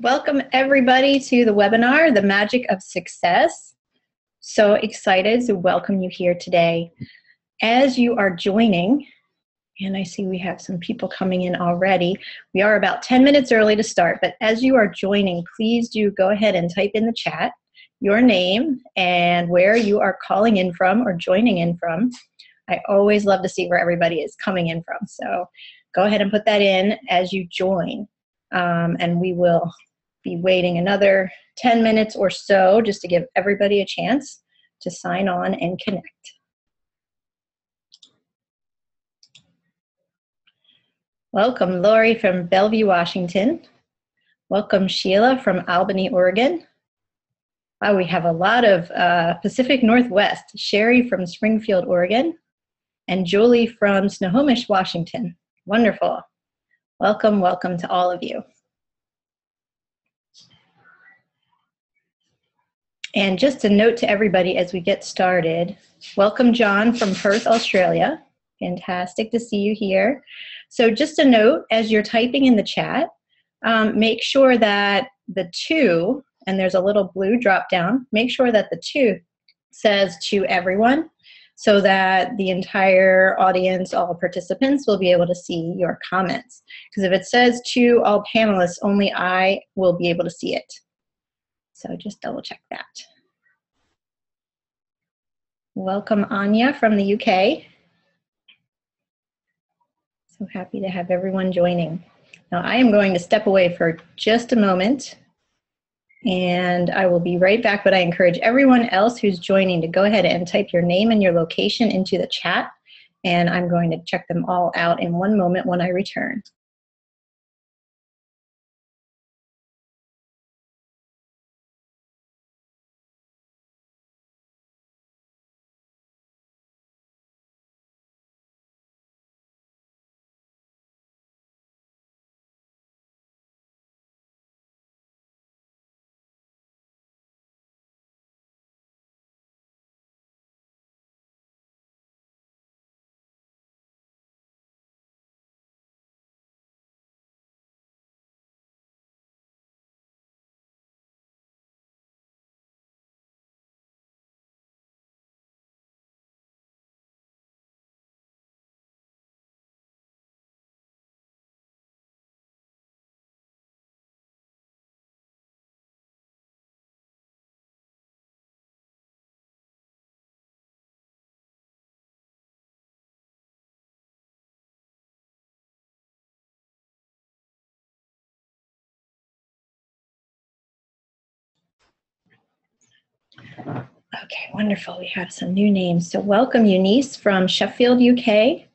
Welcome everybody to the webinar, The Magic of Success. So excited to welcome you here today. As you are joining, and I see we have some people coming in already. We are about 10 minutes early to start, but as you are joining, please do go ahead and type in the chat your name and where you are calling in from or joining in from. I always love to see where everybody is coming in from. So go ahead and put that in as you join. And we will be waiting another 10 minutes or so just to give everybody a chance to sign on and connect. Welcome, Lori from Bellevue, Washington. Welcome, Sheila from Albany, Oregon. Wow, we have a lot of Pacific Northwest. Sherry from Springfield, Oregon. And Julie from Snohomish, Washington. Wonderful. Welcome, welcome to all of you. And just a note to everybody as we get started, welcome John from Perth, Australia. Fantastic to see you here. So just a note, as you're typing in the chat, make sure that the to, and there's a little blue drop down, make sure that the to says to everyone so that the entire audience, all participants will be able to see your comments. Because if it says to all panelists, only I will be able to see it. So just double check that. Welcome Anya from the UK. So happy to have everyone joining. Now I am going to step away for just a moment and I will be right back, but I encourage everyone else who's joining to go ahead and type your name and your location into the chat, and I'm going to check them all out in one moment when I return. Okay, wonderful. We have some new names. So welcome Eunice from Sheffield, UK.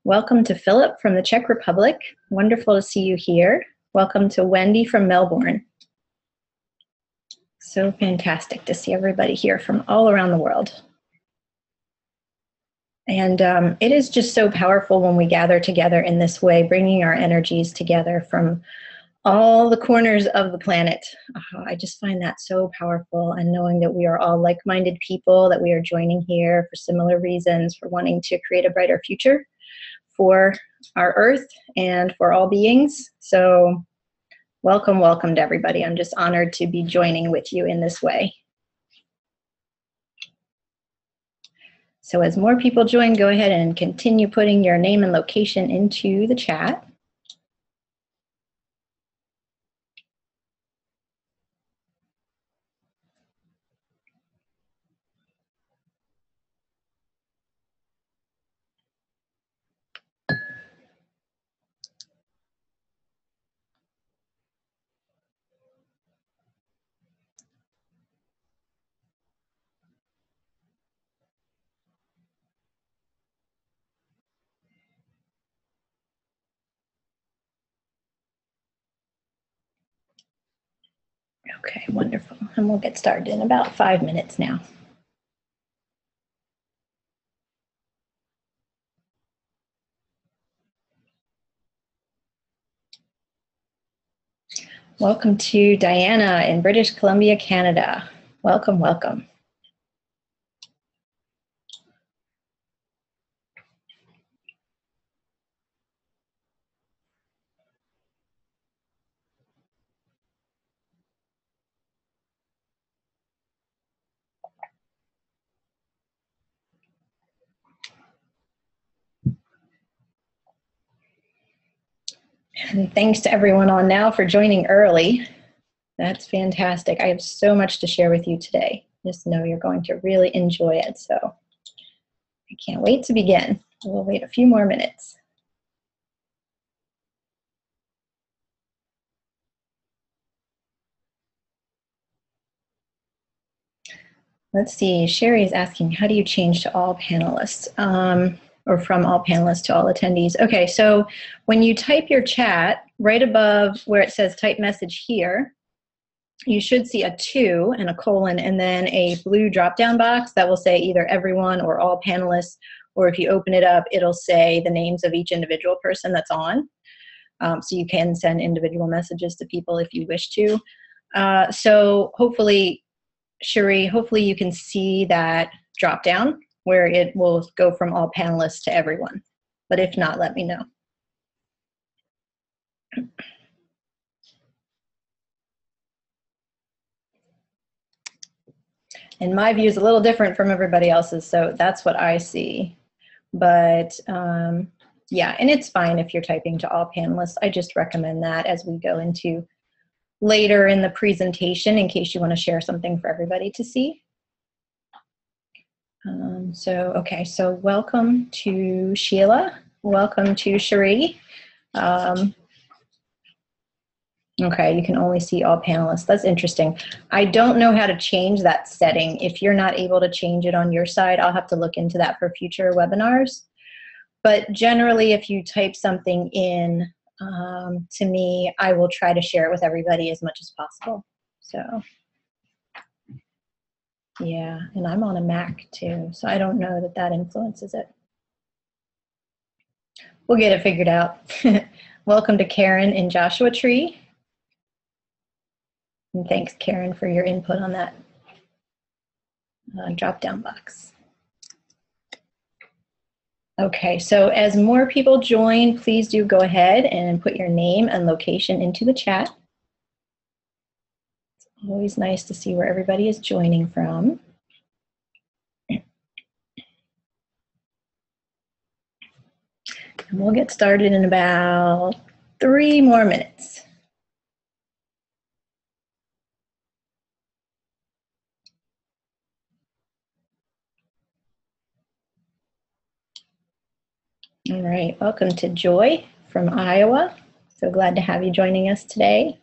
Welcome to Philip from the Czech Republic. Wonderful to see you here. Welcome to Wendy from Melbourne. So fantastic to see everybody here from all around the world. And it is just so powerful when we gather together in this way, bringing our energies together from all the corners of the planet. I just find that so powerful, and knowing that we are all like-minded people, that we are joining here for similar reasons, for wanting to create a brighter future for our earth and for all beings. So welcome, welcome to everybody. I'm just honored to be joining with you in this way. So as more people join, go ahead and continue putting your name and location into the chat. Okay, wonderful. And we'll get started in about 5 minutes now. Welcome to Diana in British Columbia, Canada. Welcome, welcome. And thanks to everyone on now for joining early. That's fantastic. I have so much to share with you today. Just know you're going to really enjoy it. So I can't wait to begin. We'll wait a few more minutes. Let's see, Sherry is asking, how do you change to all panelists? Or from all panelists to all attendees? Okay, so when you type your chat, right above where it says type message here, you should see a 2 and a colon and then a blue drop-down box that will say either everyone or all panelists, or if you open it up, it'll say the names of each individual person that's on. So you can send individual messages to people if you wish to. So hopefully, Cherie, hopefully you can see that drop down where it will go from all panelists to everyone. But if not, let me know. And my view is a little different from everybody else's, so that's what I see. But yeah, and it's fine if you're typing to all panelists. I just recommend that as we go into later in the presentation in case you want to share something for everybody to see. Okay, so welcome to Sheila. Welcome to Cherie. Okay, you can only see all panelists. That's interesting. I don't know how to change that setting. If you're not able to change it on your side, I'll have to look into that for future webinars. But generally, if you type something in to me, I will try to share it with everybody as much as possible. So, yeah, and I'm on a Mac too, so I don't know that that influences it. We'll get it figured out. Welcome to Karen and Joshua Tree. And thanks, Karen, for your input on that drop-down box. Okay, so as more people join, please do go ahead and put your name and location into the chat. It's always nice to see where everybody is joining from. And we'll get started in about 3 more minutes. All right, welcome to Joy from Iowa. So glad to have you joining us today.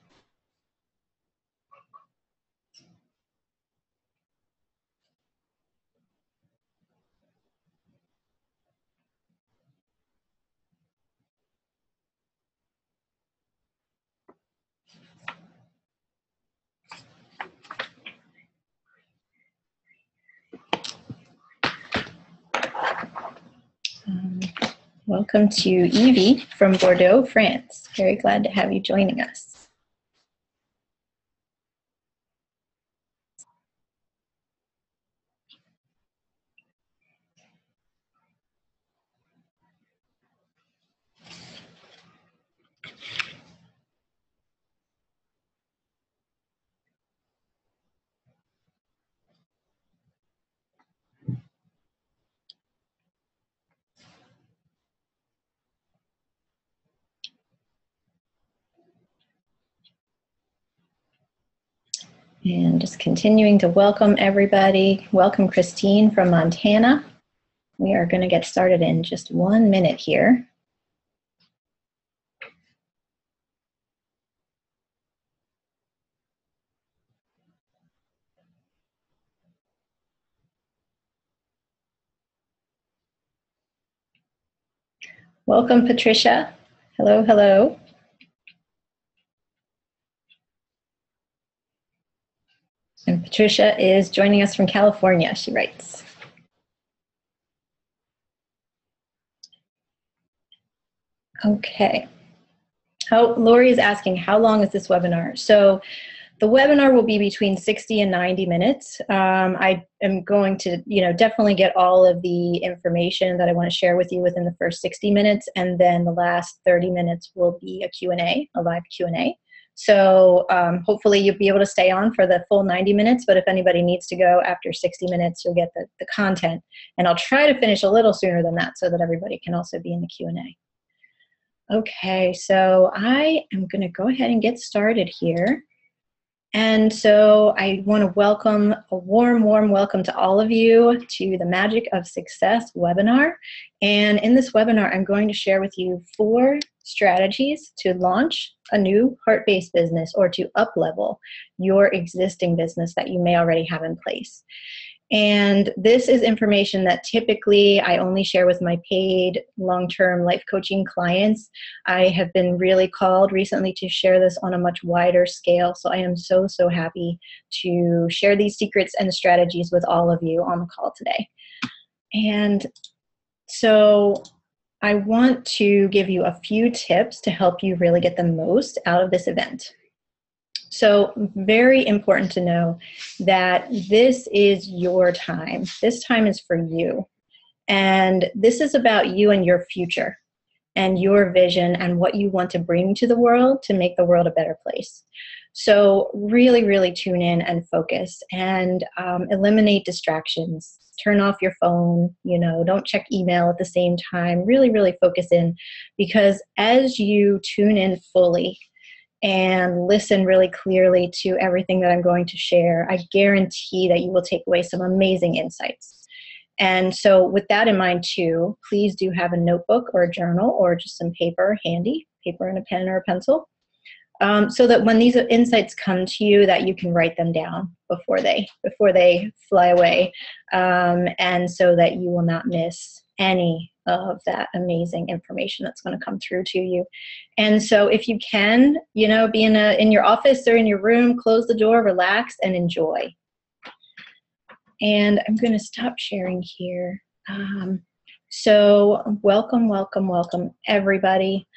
Welcome to Evie from Bordeaux, France. Very glad to have you joining us. And just continuing to welcome everybody. Welcome Christine from Montana. We are going to get started in just 1 minute here. Welcome Patricia. Hello, hello. And Patricia is joining us from California, she writes. Okay. Lori is asking, how long is this webinar? So the webinar will be between 60 and 90 minutes. I am going to, definitely get all of the information that I want to share with you within the first 60 minutes, and then the last 30 minutes will be a Q&A, a live Q&A. So hopefully you'll be able to stay on for the full 90 minutes, but if anybody needs to go after 60 minutes, you'll get the content. And I'll try to finish a little sooner than that so that everybody can also be in the Q&A. Okay, so I am going to go ahead and get started here. And so I want to welcome a warm welcome to all of you to the Magic of Success webinar. And in this webinar, I'm going to share with you 4 strategies to launch a new heart-based business or to up-level your existing business that you may already have in place. And this is information that typically I only share with my paid long-term life coaching clients. I have been really called recently to share this on a much wider scale. So I am so happy to share these secrets and strategies with all of you on the call today. And so I want to give you a few tips to help you really get the most out of this event. So very important to know that this is your time. This time is for you. And this is about you and your future and your vision and what you want to bring to the world to make the world a better place. So really tune in and focus and eliminate distractions. Turn off your phone, don't check email at the same time. Really focus in, because as you tune in fully and listen really clearly to everything that I'm going to share, I guarantee that you will take away some amazing insights. And so with that in mind too, please do have a notebook or a journal or just some paper handy, paper and a pen or a pencil, so that when these insights come to you, that you can write them down before they fly away, and so that you will not miss any of that amazing information that's going to come through to you. And so if you can, be in your office or in your room, close the door, relax, and enjoy. And I'm going to stop sharing here. So welcome everybody.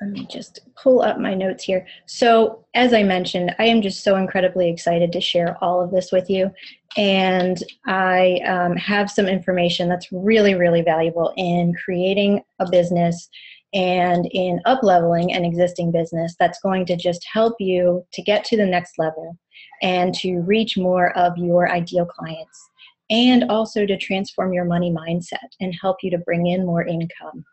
Let me just pull up my notes here. So as I mentioned, I am just so incredibly excited to share all of this with you. And I have some information that's really valuable in creating a business and in up-leveling an existing business that's going to just help you to get to the next level and to reach more of your ideal clients, and also to transform your money mindset and help you to bring in more income,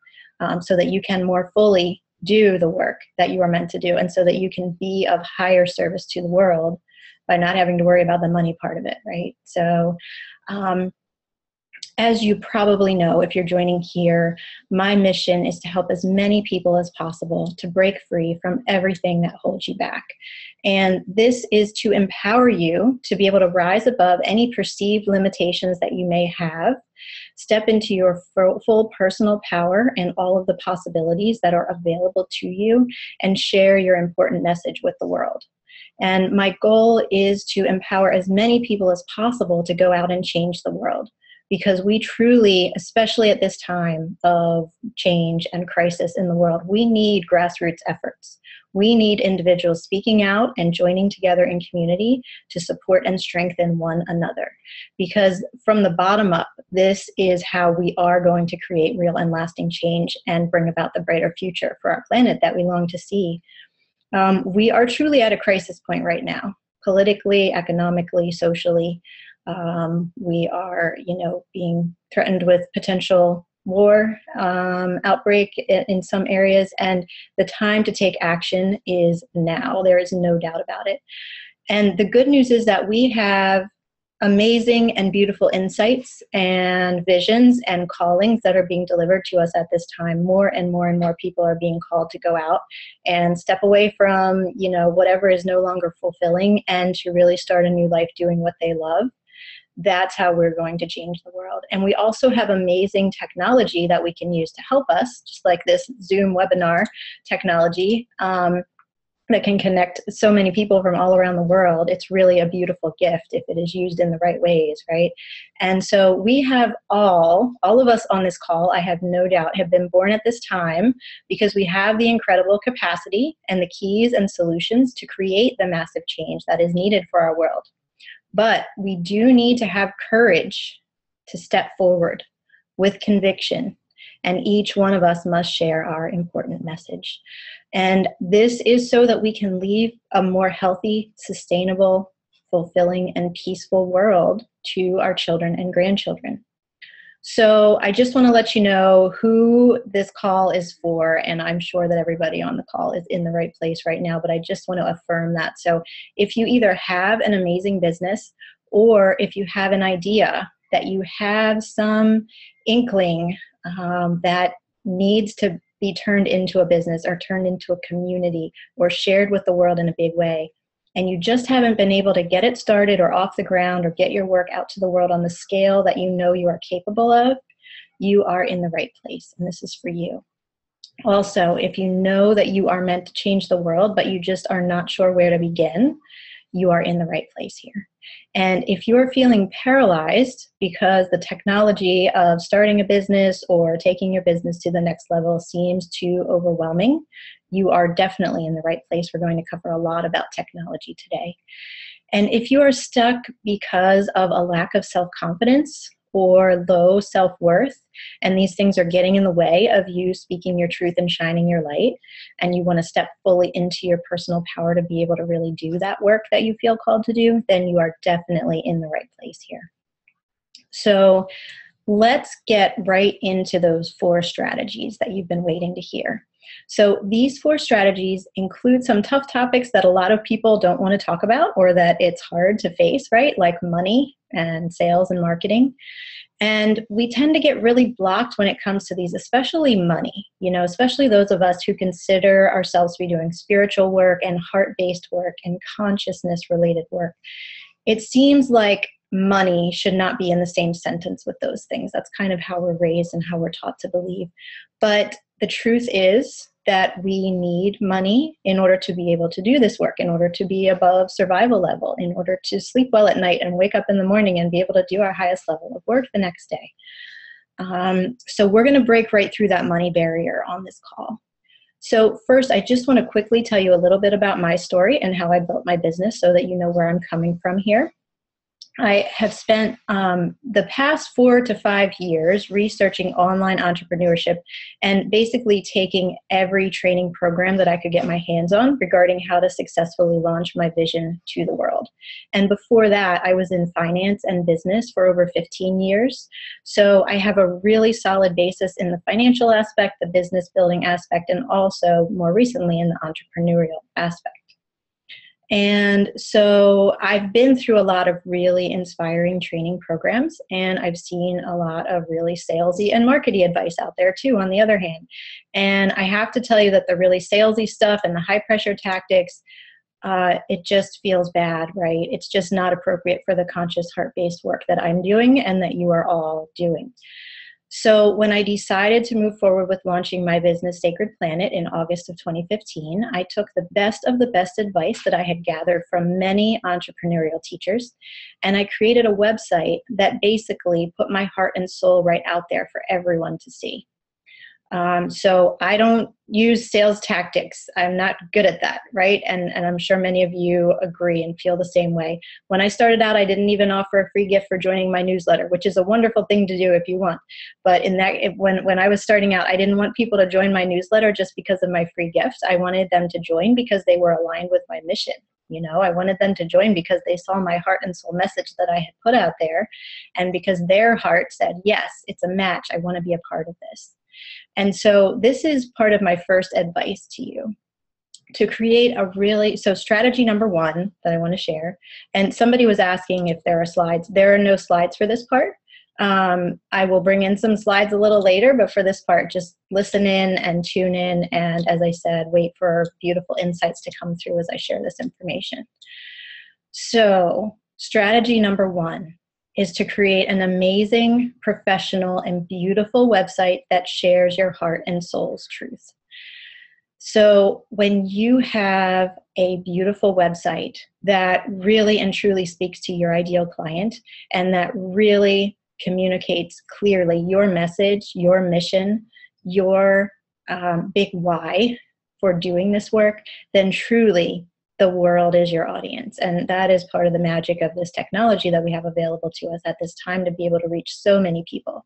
so that you can more fully do the work that you are meant to do, and so that you can be of higher service to the world by not having to worry about the money part of it, right? So as you probably know, if you're joining here, my mission is to help as many people as possible to break free from everything that holds you back. And this is to empower you to be able to rise above any perceived limitations that you may have, step into your full personal power and all of the possibilities that are available to you, and share your important message with the world. And my goal is to empower as many people as possible to go out and change the world. Because we truly, especially at this time of change and crisis in the world, we need grassroots efforts. We need individuals speaking out and joining together in community to support and strengthen one another. Because from the bottom up, this is how we are going to create real and lasting change and bring about the brighter future for our planet that we long to see. We are truly at a crisis point right now, politically, economically, socially. We are, being threatened with potential war outbreak in some areas, and the time to take action is now. There is no doubt about it. And the good news is that we have amazing and beautiful insights and visions and callings that are being delivered to us at this time. More and more people are being called to go out and step away from, whatever is no longer fulfilling, and to really start a new life doing what they love. That's how we're going to change the world. And we also have amazing technology that we can use to help us, just like this Zoom webinar technology, that can connect so many people from all around the world. It's really a beautiful gift if it is used in the right ways, right? And so we have all of us on this call, I have no doubt, have been born at this time because we have the incredible capacity and the keys and solutions to create the massive change that is needed for our world. But we do need to have courage to step forward with conviction, and each one of us must share our important message. And this is so that we can leave a more healthy, sustainable, fulfilling, and peaceful world to our children and grandchildren. So I just want to let you know who this call is for, and I'm sure that everybody on the call is in the right place right now, but I just want to affirm that. So if you either have an amazing business or if you have an idea that you have some inkling that needs to be turned into a business or turned into a community or shared with the world in a big way, and you just haven't been able to get it started or off the ground or get your work out to the world on the scale that you know you are capable of, you are in the right place, and this is for you. Also, if you know that you are meant to change the world, but you just are not sure where to begin, you are in the right place here. And if you're feeling paralyzed because the technology of starting a business or taking your business to the next level seems too overwhelming, you are definitely in the right place. We're going to cover a lot about technology today. And if you are stuck because of a lack of self-confidence or low self-worth, and these things are getting in the way of you speaking your truth and shining your light, and you want to step fully into your personal power to be able to really do that work that you feel called to do, then you are definitely in the right place here. So let's get right into those 4 strategies that you've been waiting to hear. So these 4 strategies include some tough topics that a lot of people don't want to talk about or that it's hard to face, right? Like money and sales and marketing. And we tend to get really blocked when it comes to these, especially money, especially those of us who consider ourselves to be doing spiritual work and heart-based work and consciousness-related work. It seems like money should not be in the same sentence with those things. That's kind of how we're raised and how we're taught to believe. But the truth is that we need money in order to be able to do this work, in order to be above survival level, in order to sleep well at night and wake up in the morning and be able to do our highest level of work the next day. So we're going to break right through that money barrier on this call. So first, I just want to quickly tell you a little bit about my story and how I built my business so that you know where I'm coming from here. I have spent the past 4 to 5 years researching online entrepreneurship and basically taking every training program that I could get my hands on regarding how to successfully launch my vision to the world. And before that, I was in finance and business for over 15 years. So I have a really solid basis in the financial aspect, the business building aspect, and also more recently in the entrepreneurial aspect. And so I've been through a lot of really inspiring training programs, and I've seen a lot of really salesy and marketing advice out there too, on the other hand. And I have to tell you that the really salesy stuff and the high pressure tactics, it just feels bad, right? It's just not appropriate for the conscious heart-based work that I'm doing and that you are all doing. So when I decided to move forward with launching my business, Sacred Planet, in August of 2015, I took the best of the best advice that I had gathered from many entrepreneurial teachers, and I created a website that basically put my heart and soul right out there for everyone to see. So I don't use sales tactics. I'm not good at that, right? And I'm sure many of you agree and feel the same way. When I started out, I didn't even offer a free gift for joining my newsletter, which is a wonderful thing to do if you want. But when I was starting out, I didn't want people to join my newsletter just because of my free gift. I wanted them to join because they were aligned with my mission. I wanted them to join because they saw my heart and soul message that I had put out there, and because their heart said, yes, it's a match. I want to be a part of this. And so this is part of my first advice to you, to create so strategy number 1 that I want to share, and somebody was asking if there are slides. There are no slides for this part. I will bring in some slides a little later, but for this part, just listen in and tune in. And as I said, wait for beautiful insights to come through as I share this information. So strategy number 1 is to create an amazing, professional, and beautiful website that shares your heart and soul's truth. So when you have a beautiful website that really and truly speaks to your ideal client and that really communicates clearly your message, your mission, your big why for doing this work, then truly the world is your audience. And that is part of the magic of this technology that we have available to us at this time to be able to reach so many people.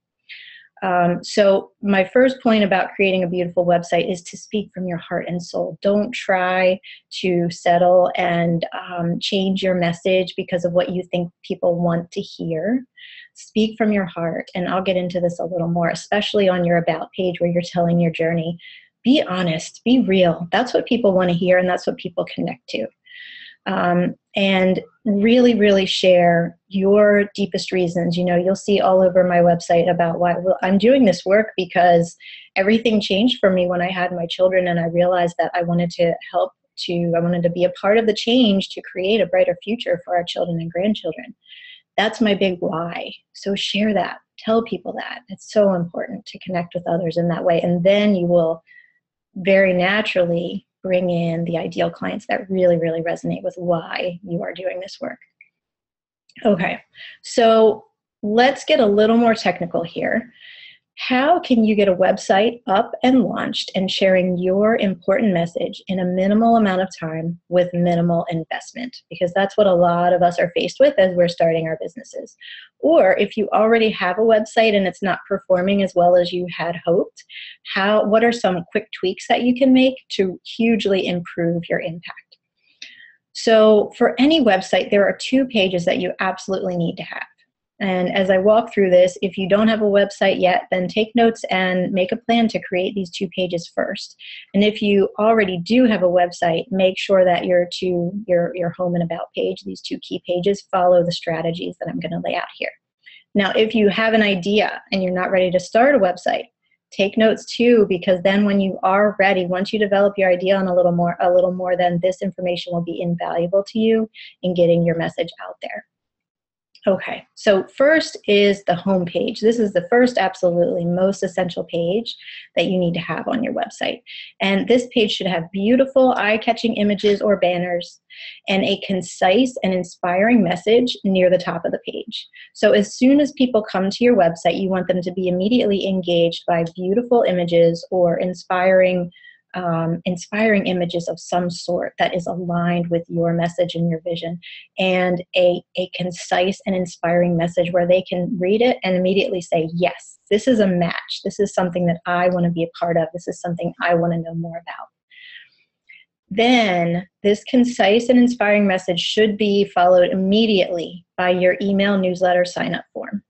So my first point about creating a beautiful website is to speak from your heart and soul. Don't try to settle and change your message because of what you think people want to hear. Speak from your heart. And I'll get into this a little more, especially on your About page where you're telling your journey. Be honest, be real. That's what people want to hear, and that's what people connect to. And really, really share your deepest reasons. You know, you'll see all over my website about why I'm doing this work, because everything changed for me when I had my children, and I realized that I wanted to I wanted to be a part of the change to create a brighter future for our children and grandchildren. That's my big why. So share that. Tell people that. It's so important to connect with others in that way. And then you will very naturally bring in the ideal clients that really, really resonate with why you are doing this work. Okay, so let's get a little more technical here. How can you get a website up and launched and sharing your important message in a minimal amount of time with minimal investment? Because that's what a lot of us are faced with as we're starting our businesses. Or if you already have a website and it's not performing as well as you had hoped, what are some quick tweaks that you can make to hugely improve your impact? So for any website, there are 2 pages that you absolutely need to have. And as I walk through this, if you don't have a website yet, then take notes and make a plan to create these 2 pages first. And if you already do have a website, make sure that your home and about page, these 2 key pages, follow the strategies that I'm going to lay out here. Now, if you have an idea and you're not ready to start a website, take notes too, because then when you are ready, once you develop your idea on a little more, then this information will be invaluable to you in getting your message out there. Okay, so first is the home page. This is the first, absolutely most essential page that you need to have on your website. And this page should have beautiful, eye-catching images or banners and a concise and inspiring message near the top of the page. So as soon as people come to your website, you want them to be immediately engaged by beautiful images or inspiring images of some sort that is aligned with your message and your vision, and a concise and inspiring message where they can read it and immediately say, yes, this is a match. This is something that I want to be a part of. This is something I want to know more about. Then this concise and inspiring message should be followed immediately by your email newsletter sign-up form.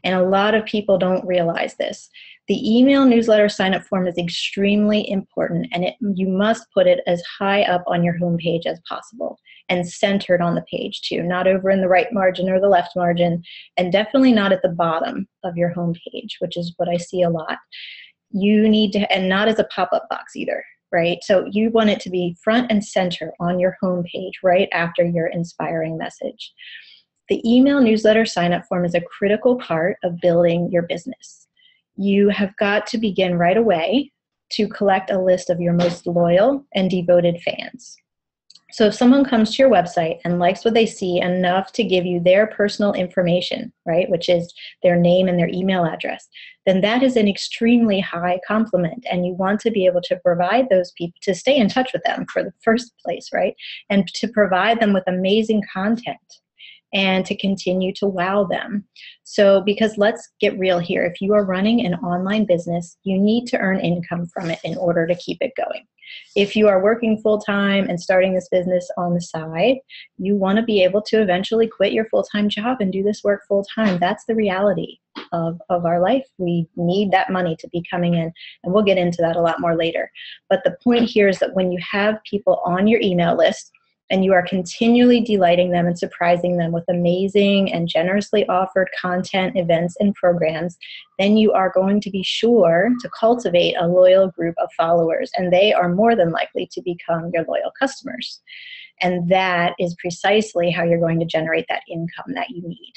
And a lot of people don't realize this. The email newsletter sign-up form is extremely important, and you must put it as high up on your homepage as possible and centered on the page too, not over in the right margin or the left margin, and definitely not at the bottom of your homepage, which is what I see a lot. You need to, and not as a pop-up box either, right? So you want it to be front and center on your homepage right after your inspiring message. The email newsletter sign-up form is a critical part of building your business. You have got to begin right away to collect a list of your most loyal and devoted fans. So if someone comes to your website and likes what they see enough to give you their personal information, right, which is their name and their email address, then that is an extremely high compliment, and you want to be able to provide those people, to stay in touch with them for the first place, right, and to provide them with amazing content and to continue to wow them. So, because let's get real here, if you are running an online business, you need to earn income from it in order to keep it going. If you are working full-time and starting this business on the side, you want to be able to eventually quit your full-time job and do this work full-time. That's the reality of our life. We need that money to be coming in, and we'll get into that a lot more later. But the point here is that when you have people on your email list, and you are continually delighting them and surprising them with amazing and generously offered content, events, and programs, then you are going to be sure to cultivate a loyal group of followers, and they are more than likely to become your loyal customers. And that is precisely how you're going to generate that income that you need.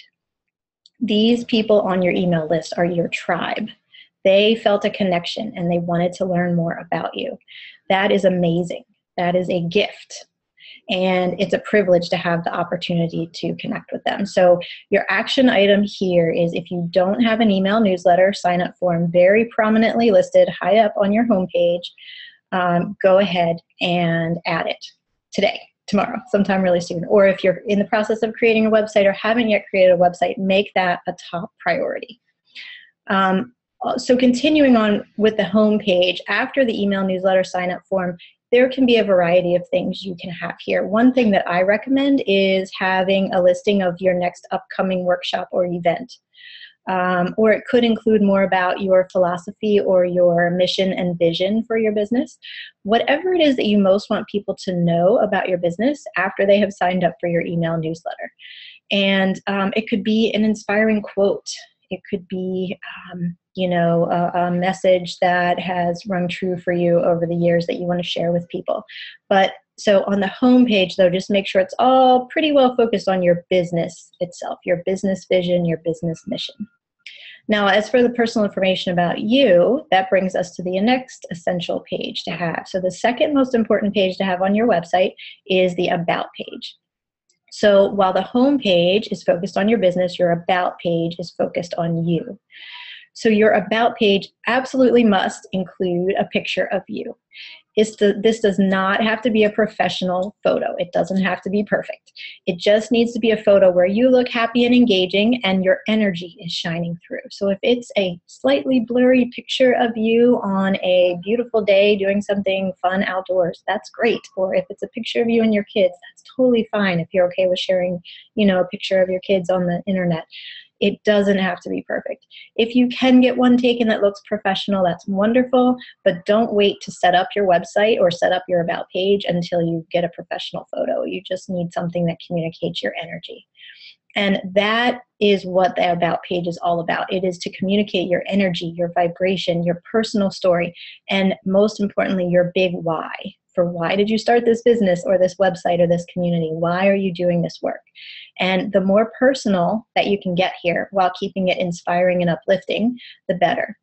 These people on your email list are your tribe. They felt a connection and they wanted to learn more about you. That is amazing. That is a gift. And it's a privilege to have the opportunity to connect with them. So your action item here is, if you don't have an email newsletter sign-up form very prominently listed high up on your homepage, go ahead and add it today, tomorrow, sometime really soon. Or if you're in the process of creating a website or haven't yet created a website, make that a top priority. So continuing on with the homepage, after the email newsletter sign-up form, there can be a variety of things you can have here. One thing that I recommend is having a listing of your next upcoming workshop or event. Or it could include more about your philosophy or your mission and vision for your business. Whatever it is that you most want people to know about your business after they have signed up for your email newsletter. And it could be an inspiring quote. It could be, a message that has rung true for you over the years that you want to share with people. But so on the home page, though, just make sure it's all pretty well focused on your business itself, your business vision, your business mission. Now, as for the personal information about you, that brings us to the next essential page to have. So the second most important page to have on your website is the About page. So while the home page is focused on your business, your About page is focused on you. So your About page absolutely must include a picture of you. This does not have to be a professional photo. It doesn't have to be perfect. It just needs to be a photo where you look happy and engaging and your energy is shining through. So if it's a slightly blurry picture of you on a beautiful day doing something fun outdoors, that's great. Or if it's a picture of you and your kids, that's totally fine if you're okay with sharing, a picture of your kids on the internet. It doesn't have to be perfect. If you can get one taken that looks professional, that's wonderful, but don't wait to set up your website or set up your About page until you get a professional photo. You just need something that communicates your energy. And that is what the About page is all about. It is to communicate your energy, your vibration, your personal story, and most importantly, your big why. For why did you start this business or this website or this community? Why are you doing this work? And the more personal that you can get here while keeping it inspiring and uplifting, the better.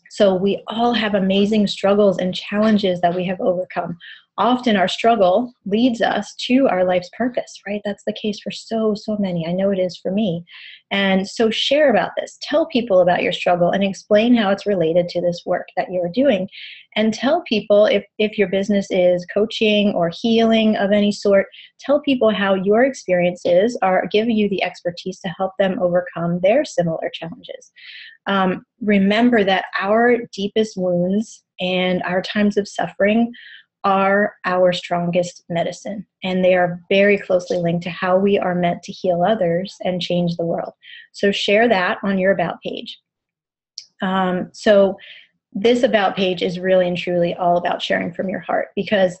So we all have amazing struggles and challenges that we have overcome. Often our struggle leads us to our life's purpose, right? That's the case for so many. I know it is for me. And so share about this. Tell people about your struggle and explain how it's related to this work that you're doing. And tell people if your business is coaching or healing of any sort, tell people how your experiences are giving you the expertise to help them overcome their similar challenges. Remember that our deepest wounds and our times of suffering are our strongest medicine, and they are very closely linked to how we are meant to heal others and change the world. So share that on your About page. So this About page is really and truly all about sharing from your heart, because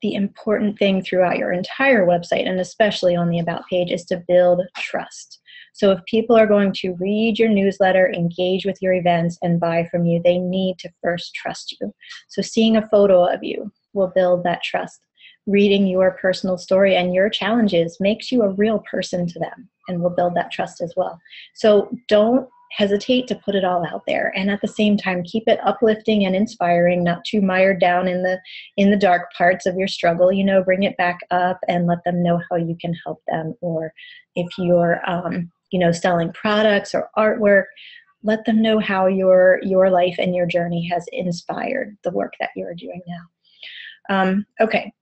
the important thing throughout your entire website, and especially on the About page, is to build trust. So if people are going to read your newsletter, engage with your events, and buy from you, they need to first trust you. So seeing a photo of you will build that trust. Reading your personal story and your challenges makes you a real person to them and will build that trust as well. So don't hesitate to put it all out there, and at the same time keep it uplifting and inspiring, not too mired down in the dark parts of your struggle. Bring it back up and let them know how you can help them. Or if you're selling products or artwork, let them know how your life and your journey has inspired the work that you're doing now. Okay,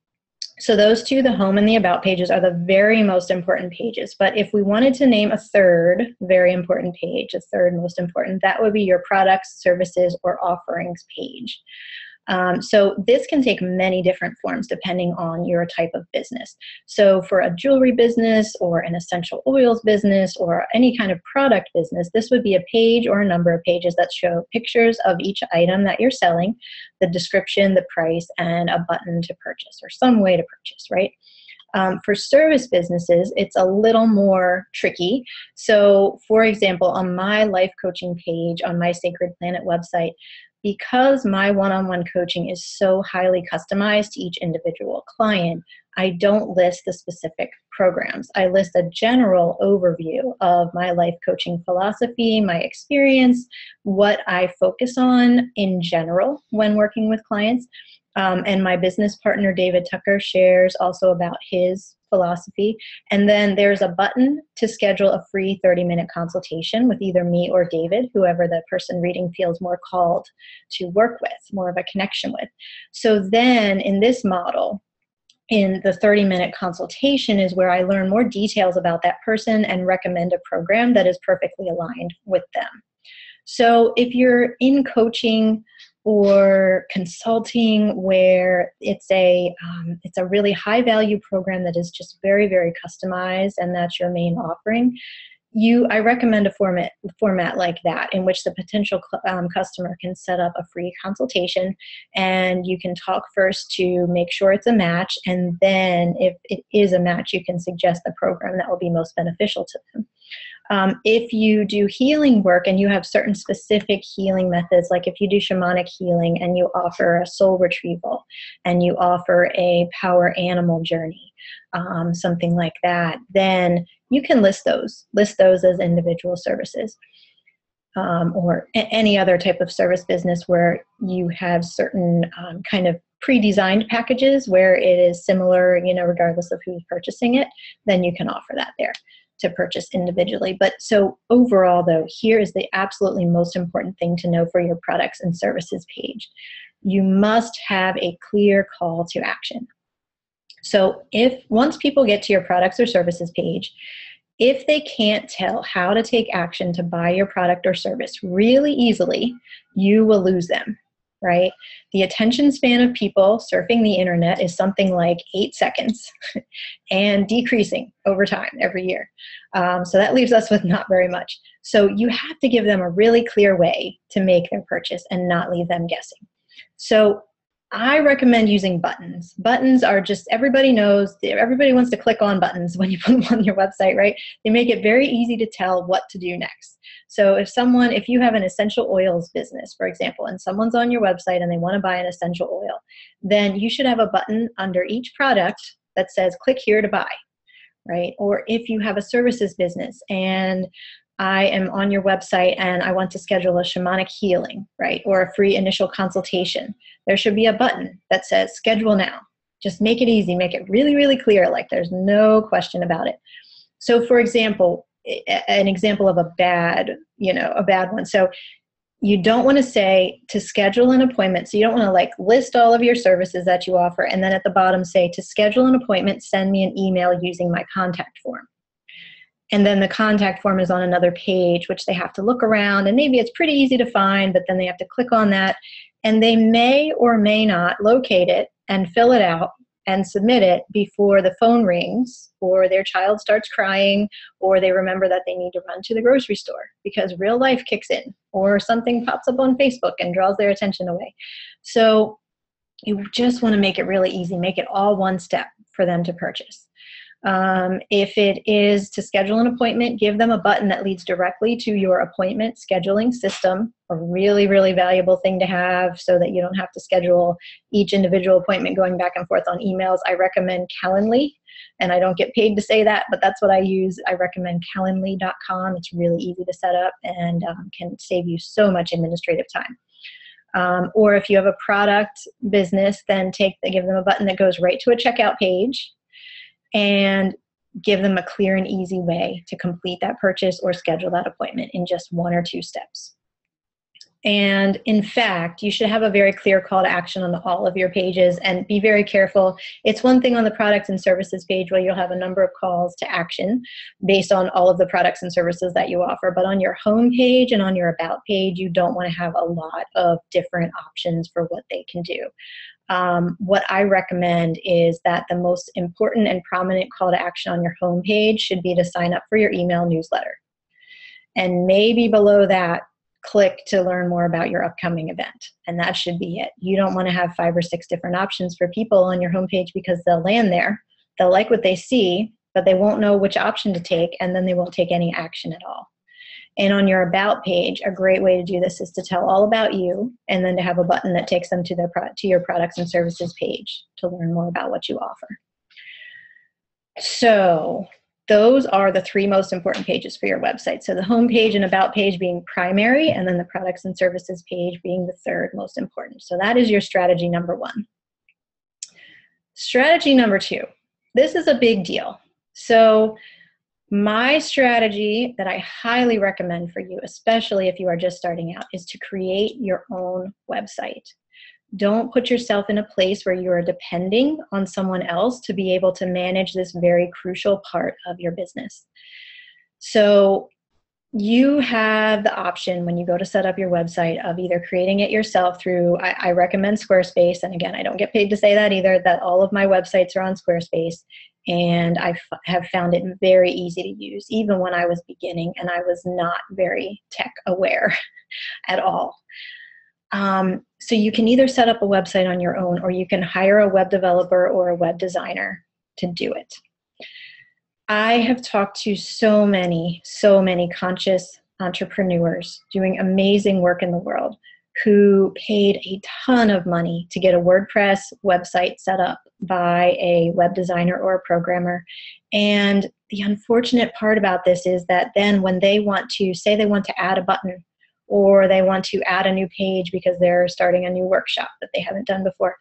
so those two, the home and the About pages, are the very most important pages. But if we wanted to name a third very important page, a third most important, that would be your products, services, or offerings page. So this can take many different forms depending on your type of business. So for a jewelry business or an essential oils business or any kind of product business, this would be a page or a number of pages that show pictures of each item that you're selling, the description, the price, and a button to purchase or some way to purchase, right? For service businesses, it's a little more tricky. So for example, on my life coaching page on my Sacred Planet website, because my one-on-one coaching is so highly customized to each individual client, I don't list the specific programs. I list a general overview of my life coaching philosophy, my experience, what I focus on in general when working with clients. And my business partner, David Tucker, shares also about his philosophy. And then there's a button to schedule a free 30-minute consultation with either me or David, whoever the person reading feels more called to work with, more of a connection with. So then in this model, in the 30-minute consultation is where I learn more details about that person and recommend a program that is perfectly aligned with them. So if you're in coaching or consulting where it's a really high value program that is just very, very customized and that's your main offering, I recommend a format like that in which the potential customer can set up a free consultation, and you can talk first to make sure it's a match, and then if it is a match, you can suggest the program that will be most beneficial to them. If you do healing work and you have certain specific healing methods, like if you do shamanic healing and you offer a soul retrieval and you offer a power animal journey, something like that, then you can list those as individual services, or any other type of service business where you have certain kind of pre-designed packages where it is similar, regardless of who's purchasing it, then you can offer that there to purchase individually. But so overall, though, here is the absolutely most important thing to know for your products and services page. You must have a clear call to action. So once people get to your products or services page, if they can't tell how to take action to buy your product or service really easily, you will lose them, right? The attention span of people surfing the internet is something like 8 seconds and decreasing over time every year. So that leaves us with not very much. So you have to give them a really clear way to make their purchase and not leave them guessing. So I recommend using buttons. Buttons are just, everybody knows, everybody wants to click on buttons when you put them on your website, right? They make it very easy to tell what to do next. So if you have an essential oils business, for example, and someone's on your website and they want to buy an essential oil, then you should have a button under each product that says, click here to buy, right? Or if you have a services business and I am on your website and I want to schedule a shamanic healing, right? Or a free initial consultation, there should be a button that says schedule now. Just make it easy, make it really, really clear, like there's no question about it. So for example, an example of a bad one. So you don't want to say to schedule an appointment. So you don't want to list all of your services that you offer and then at the bottom say to schedule an appointment, send me an email using my contact form. And then the contact form is on another page, which they have to look around, and maybe it's pretty easy to find, but then they have to click on that, and they may or may not locate it and fill it out and submit it before the phone rings, or their child starts crying, or they remember that they need to run to the grocery store because real life kicks in, or something pops up on Facebook and draws their attention away. So you just want to make it really easy, make it all one step for them to purchase. If it is to schedule an appointment, give them a button that leads directly to your appointment scheduling system, a really, really valuable thing to have so that you don't have to schedule each individual appointment going back and forth on emails. I recommend Calendly, and I don't get paid to say that, but that's what I use. I recommend Calendly.com. It's really easy to set up and can save you so much administrative time. Or if you have a product business, then give them a button that goes right to a checkout page, and give them a clear and easy way to complete that purchase or schedule that appointment in just 1 or 2 steps. And in fact, you should have a very clear call to action on all of your pages, and be very careful. It's one thing on the products and services page where you'll have a number of calls to action based on all of the products and services that you offer. But on your home page and on your about page, you don't want to have a lot of different options for what they can do. What I recommend is that the most important and prominent call to action on your homepage should be to sign up for your email newsletter. And maybe below that, click to learn more about your upcoming event. And that should be it. You don't want to have 5 or 6 different options for people on your homepage, because they'll land there, they'll like what they see, but they won't know which option to take, and then they won't take any action at all. And on your about page, a great way to do this is to tell all about you, and then to have a button that takes them to your products and services page to learn more about what you offer. So those are the 3 most important pages for your website. So the home page and about page being primary, and then the products and services page being the 3rd most important. So that is your strategy number 1. Strategy number 2. This is a big deal. So my strategy that I highly recommend for you, especially if you are just starting out, is to create your own website. Don't put yourself in a place where you are depending on someone else to be able to manage this very crucial part of your business. So You have the option when you go to set up your website of either creating it yourself through, I recommend Squarespace. And again, I don't get paid to say that either, that all of my websites are on Squarespace. And have found it very easy to use, even when I was beginning and I was not very tech aware at all. So you can either set up a website on your own, or you can hire a web developer or a web designer to do it. I have talked to so many conscious entrepreneurs doing amazing work in the world who paid a ton of money to get a WordPress website set up by a web designer or a programmer. And the unfortunate part about this is that then when they want to, say they want to add a button, or they want to add a new page because they're starting a new workshop that they haven't done before,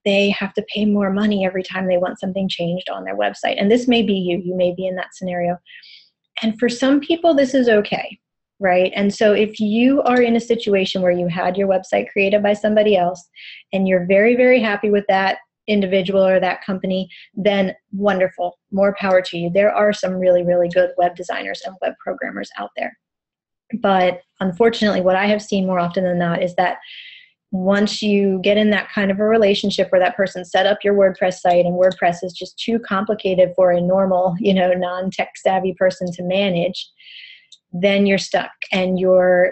they have to pay more money every time they want something changed on their website. And this may be you. You may be in that scenario. And for some people, this is okay, right? And so if you are in a situation where you had your website created by somebody else and you're very, very happy with that individual or that company, then wonderful, more power to you. There are some really, really good web designers and web programmers out there. But unfortunately, what I have seen more often than not is that once you get in that kind of a relationship where that person set up your WordPress site and WordPress is just too complicated for a normal, non-tech savvy person to manage, then you're stuck. And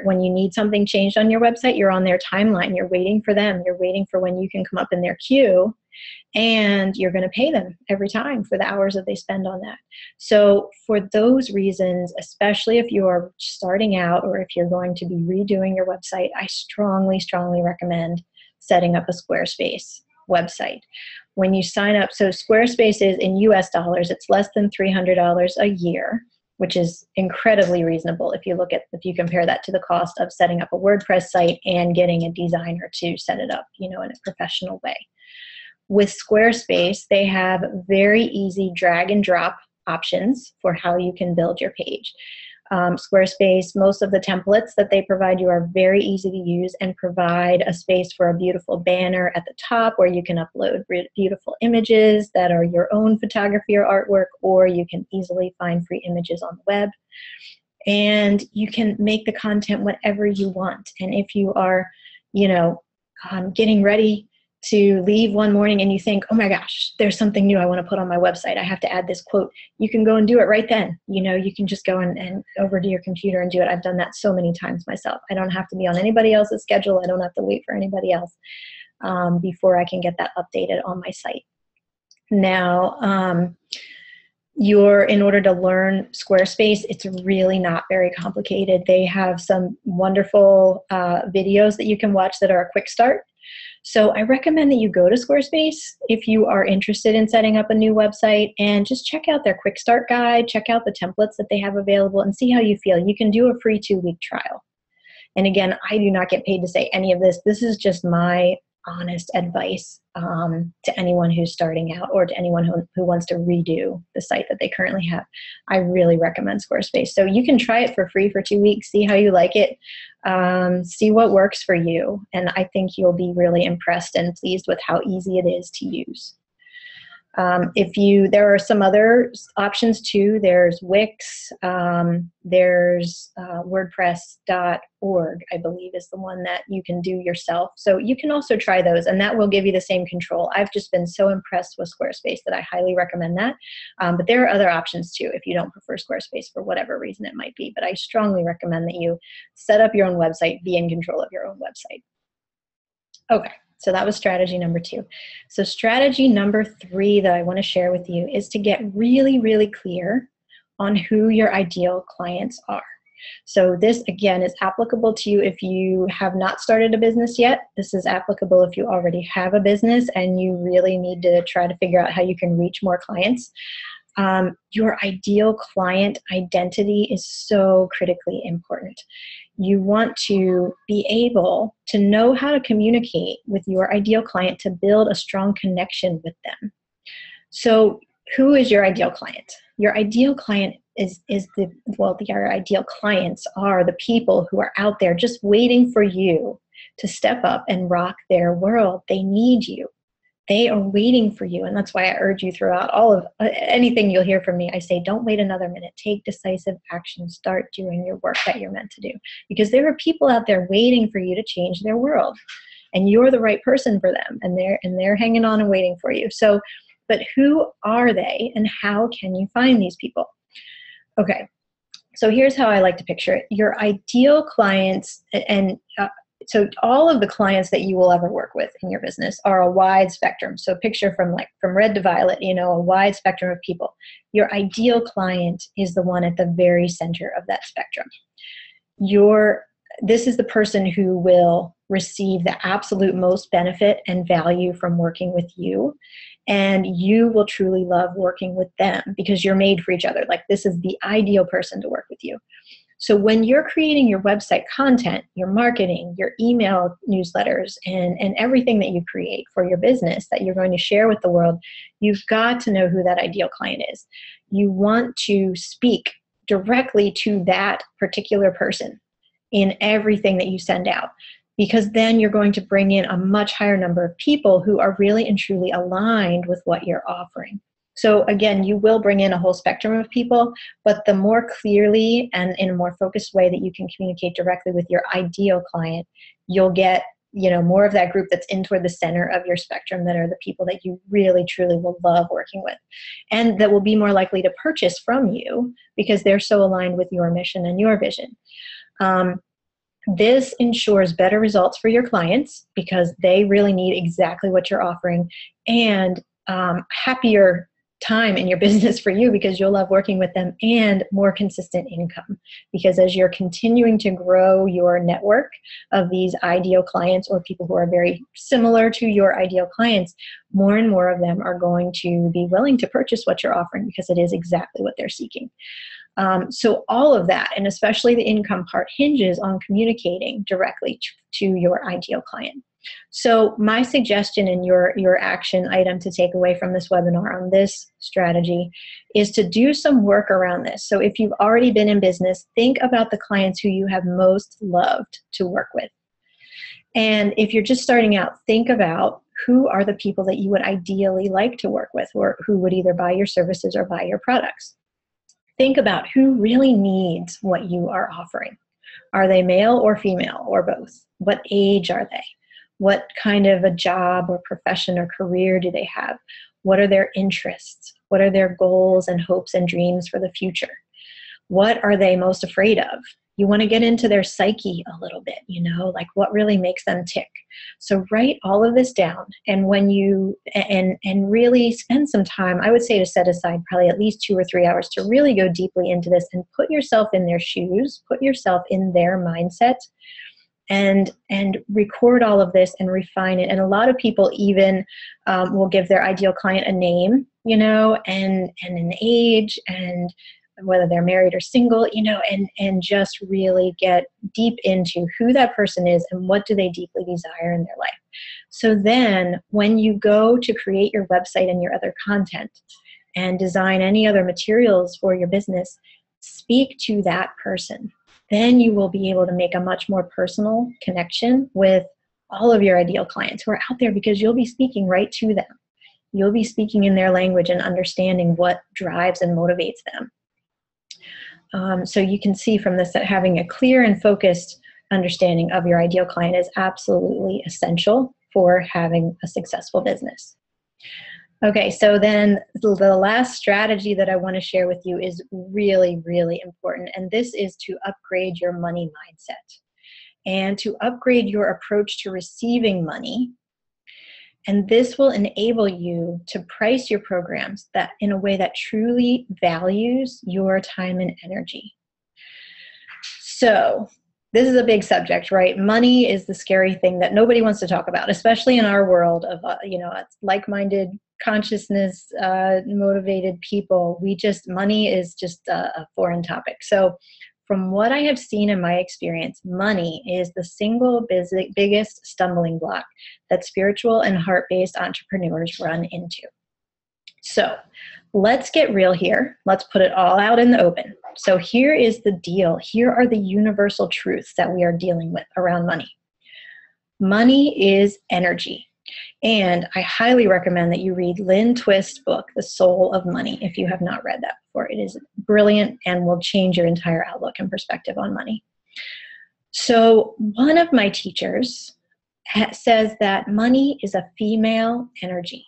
when you need something changed on your website, you're on their timeline. You're waiting for them. You're waiting for when you can come up in their queue, and you're going to pay them every time for the hours that they spend on that. So for those reasons, especially if you are starting out or if you're going to be redoing your website, I strongly, strongly recommend setting up a Squarespace website. When you sign up, so Squarespace is in US dollars, it's less than $300 a year, which is incredibly reasonable if you compare that to the cost of setting up a WordPress site and getting a designer to set it up, in a professional way. With Squarespace, they have very easy drag and drop options for how you can build your page. Squarespace, most of the templates that they provide you are very easy to use and provide a space for a beautiful banner at the top where you can upload beautiful images that are your own photography or artwork, or you can easily find free images on the web. And you can make the content whatever you want. And if you are, getting ready to leave one morning and you think, oh my gosh, there's something new I want to put on my website, I have to add this quote, you can go and do it right then. You can just go and over to your computer and do it. I've done that so many times myself. I don't have to be on anybody else's schedule. I don't have to wait for anybody else before I can get that updated on my site. Now, in order to learn Squarespace, it's really not very complicated. They have some wonderful videos that you can watch that are a quick start. So I recommend that you go to Squarespace if you are interested in setting up a new website, and just check out their quick start guide, check out the templates that they have available, and see how you feel. You can do a free 2-week trial. And again, I do not get paid to say any of this. This is just my honest advice to anyone who's starting out, or to anyone who wants to redo the site that they currently have. I really recommend Squarespace. So you can try it for free for 2 weeks, see how you like it, see what works for you. And I think you'll be really impressed and pleased with how easy it is to use. There are some other options too. There's Wix, there's WordPress.org, I believe is the one that you can do yourself. So you can also try those, and that will give you the same control. I've just been so impressed with Squarespace that I highly recommend that. But there are other options too if you don't prefer Squarespace for whatever reason it might be. But I strongly recommend that you set up your own website, be in control of your own website. Okay. So that was strategy number 2. So strategy number 3 that I want to share with you is to get really, really clear on who your ideal clients are. So this, again, is applicable to you if you have not started a business yet. This is applicable if you already have a business and you really need to try to figure out how you can reach more clients. Your ideal client identity is so critically important. You want to be able to know how to communicate with your ideal client to build a strong connection with them. So who is your ideal client? Your ideal client your ideal clients are the people who are out there just waiting for you to step up and rock their world. They need you. They are waiting for you. And that's why I urge you throughout all of anything you'll hear from me. I say, don't wait another minute. Take decisive action. Start doing your work that you're meant to do. Because there are people out there waiting for you to change their world. And you're the right person for them. And they're hanging on and waiting for you. So, but who are they and how can you find these people? Okay. So here's how I like to picture it. Your ideal clients, and so all of the clients that you will ever work with in your business are a wide spectrum. So picture from red to violet, a wide spectrum of people. Your ideal client is the one at the very center of that spectrum. This is the person who will receive the absolute most benefit and value from working with you. And you will truly love working with them because you're made for each other. Like, this is the ideal person to work with you. So when you're creating your website content, your marketing, your email newsletters, and everything that you create for your business that you're going to share with the world, you've got to know who that ideal client is. You want to speak directly to that particular person in everything that you send out, because then you're going to bring in a much higher number of people who are really and truly aligned with what you're offering. So again, you will bring in a whole spectrum of people, but the more clearly and in a more focused way that you can communicate directly with your ideal client, you'll get, more of that group that's in toward the center of your spectrum, that are the people that you really, truly will love working with, and that will be more likely to purchase from you because they're so aligned with your mission and your vision. This ensures better results for your clients because they really need exactly what you're offering, and happier time in your business for you because you'll love working with them, and more consistent income because as you're continuing to grow your network of these ideal clients or people who are very similar to your ideal clients, more and more of them are going to be willing to purchase what you're offering because it is exactly what they're seeking. So all of that, and especially the income part, hinges on communicating directly to your ideal client. So my suggestion and your action item to take away from this webinar on this strategy is to do some work around this. So if you've already been in business, think about the clients who you have most loved to work with. And if you're just starting out, think about who are the people that you would ideally like to work with, or who would either buy your services or buy your products. Think about who really needs what you are offering. Are they male or female or both? What age are they? What kind of a job or profession or career do they have? What are their interests? What are their goals and hopes and dreams for the future? What are they most afraid of? You want to get into their psyche a little bit, like what really makes them tick. So write all of this down, and when you and really spend some time, I would say to set aside probably at least 2 or 3 hours to really go deeply into this and put yourself in their shoes, put yourself in their mindset, and record all of this and refine it. And a lot of people even will give their ideal client a name, and an age, and whether they're married or single, and just really get deep into who that person is and what do they deeply desire in their life. So then when you go to create your website and your other content and design any other materials for your business, speak to that person. Then you will be able to make a much more personal connection with all of your ideal clients who are out there, because you'll be speaking right to them. You'll be speaking in their language and understanding what drives and motivates them. So you can see from this that having a clear and focused understanding of your ideal client is absolutely essential for having a successful business. Okay, so then the last strategy that I want to share with you is really, really important, and this is to upgrade your money mindset and to upgrade your approach to receiving money. And this will enable you to price your programs that in a way that truly values your time and energy. So this is a big subject, right? Money is the scary thing that nobody wants to talk about, especially in our world of, like-minded, consciousness, motivated people. Money is just a foreign topic. So from what I have seen in my experience, money is the single biggest stumbling block that spiritual and heart-based entrepreneurs run into. So let's get real here. Let's put it all out in the open. So here is the deal. Here are the universal truths that we are dealing with around money. Money is energy. And I highly recommend that you read Lynn Twist's book, The Soul of Money, if you have not read that before. It is brilliant and will change your entire outlook and perspective on money. So one of my teachers says that money is a female energy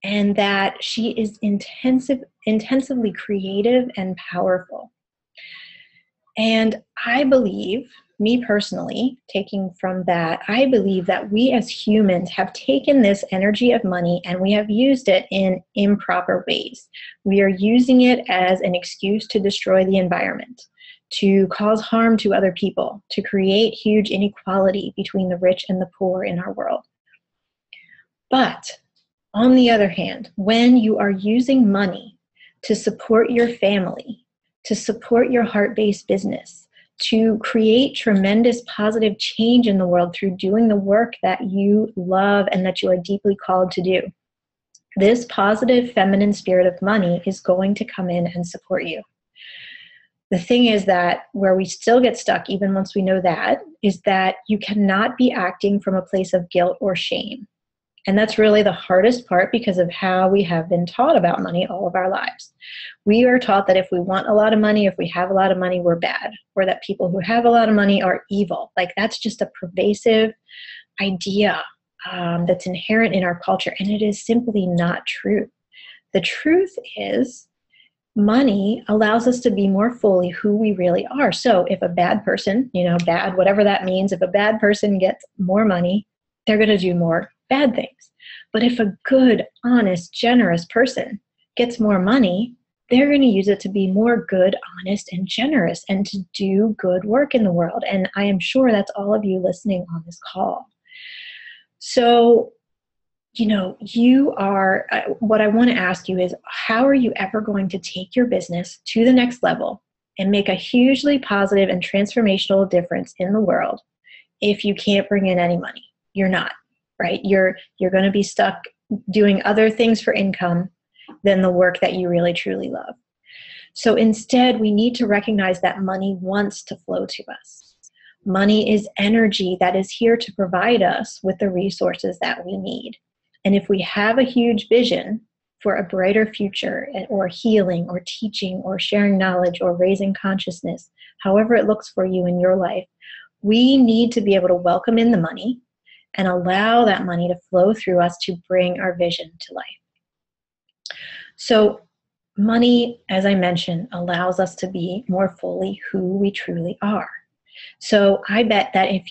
and that she is intensively creative and powerful. And I believe, me personally, taking from that, I believe that we as humans have taken this energy of money and we have used it in improper ways. We are using it as an excuse to destroy the environment, to cause harm to other people, to create huge inequality between the rich and the poor in our world. But on the other hand, when you are using money to support your family, to support your heart-based business, to create tremendous positive change in the world through doing the work that you love and that you are deeply called to do, this positive feminine spirit of money is going to come in and support you. The thing is that where we still get stuck, even once we know that, is that you cannot be acting from a place of guilt or shame. And that's really the hardest part because of how we have been taught about money all of our lives. We are taught that if we want a lot of money, if we have a lot of money, we're bad, or that people who have a lot of money are evil. Like that's just a pervasive idea that's inherent in our culture, and it is simply not true. The truth is, money allows us to be more fully who we really are. So if a bad person, bad, whatever that means, if a bad person gets more money, they're going to do more bad things. But if a good, honest, generous person gets more money, they're going to use it to be more good, honest, and generous and to do good work in the world. And I am sure that's all of you listening on this call. So, what I want to ask you is, how are you ever going to take your business to the next level and make a hugely positive and transformational difference in the world if you can't bring in any money? You're not, right? You're going to be stuck doing other things for income than the work that you really, truly love. So instead, we need to recognize that money wants to flow to us. Money is energy that is here to provide us with the resources that we need. And if we have a huge vision for a brighter future, or healing, or teaching, or sharing knowledge, or raising consciousness, however it looks for you in your life, we need to be able to welcome in the money and allow that money to flow through us to bring our vision to life. So money, as I mentioned, allows us to be more fully who we truly are. So I bet that if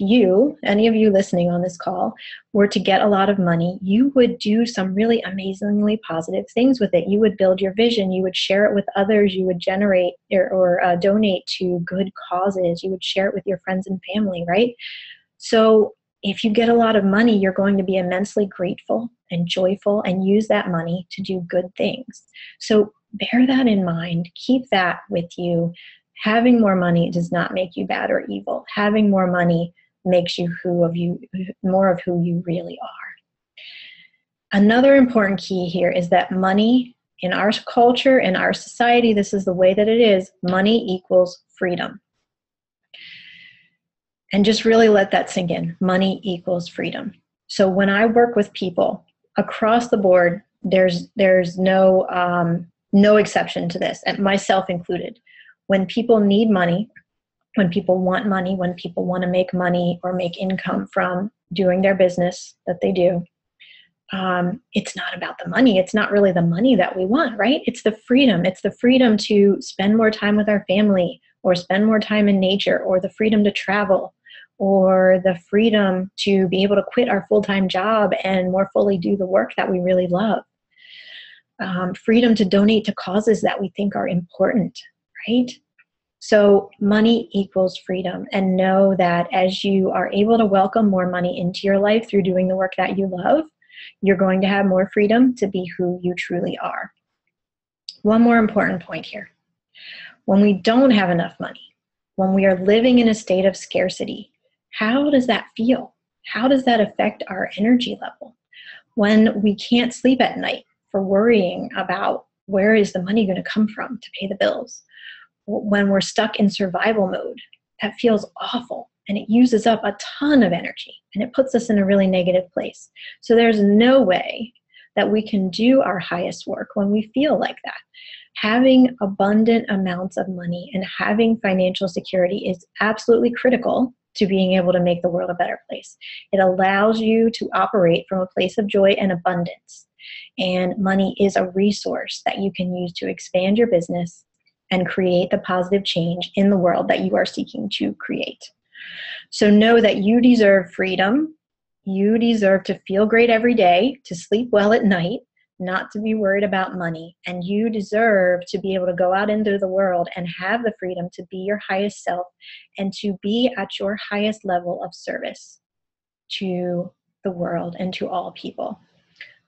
any of you listening on this call, were to get a lot of money, you would do some really amazingly positive things with it. You would build your vision. You would share it with others. You would generate or donate to good causes. You would share it with your friends and family, right? So if you get a lot of money, you're going to be immensely grateful and joyful and use that money to do good things. So bear that in mind. Keep that with you. Having more money does not make you bad or evil. Having more money makes you more of who you really are. Another important key here is that money in our culture, in our society, this is the way that it is, money equals freedom. And just really let that sink in. Money equals freedom. So when I work with people across the board, there's no exception to this, and myself included. When people need money, when people want money, when people want to make money or make income from doing their business that they do, it's not about the money. It's not really the money that we want, right? It's the freedom. It's the freedom to spend more time with our family, or spend more time in nature, or the freedom to travel, or the freedom to be able to quit our full-time job and more fully do the work that we really love. Freedom to donate to causes that we think are important, right? So money equals freedom. And know that as you are able to welcome more money into your life through doing the work that you love, you're going to have more freedom to be who you truly are. One more important point here. When we don't have enough money, when we are living in a state of scarcity, how does that feel? How does that affect our energy level? When we can't sleep at night for worrying about where is the money going to come from to pay the bills? When we're stuck in survival mode, that feels awful. and it uses up a ton of energy, and it puts us in a really negative place. So there's no way that we can do our highest work when we feel like that. Having abundant amounts of money and having financial security is absolutely critical to being able to make the world a better place. It allows you to operate from a place of joy and abundance. And money is a resource that you can use to expand your business and create the positive change in the world that you are seeking to create. So know that you deserve freedom. You deserve to feel great every day, to sleep well at night, not to be worried about money. And you deserve to be able to go out into the world and have the freedom to be your highest self and to be at your highest level of service to the world and to all people.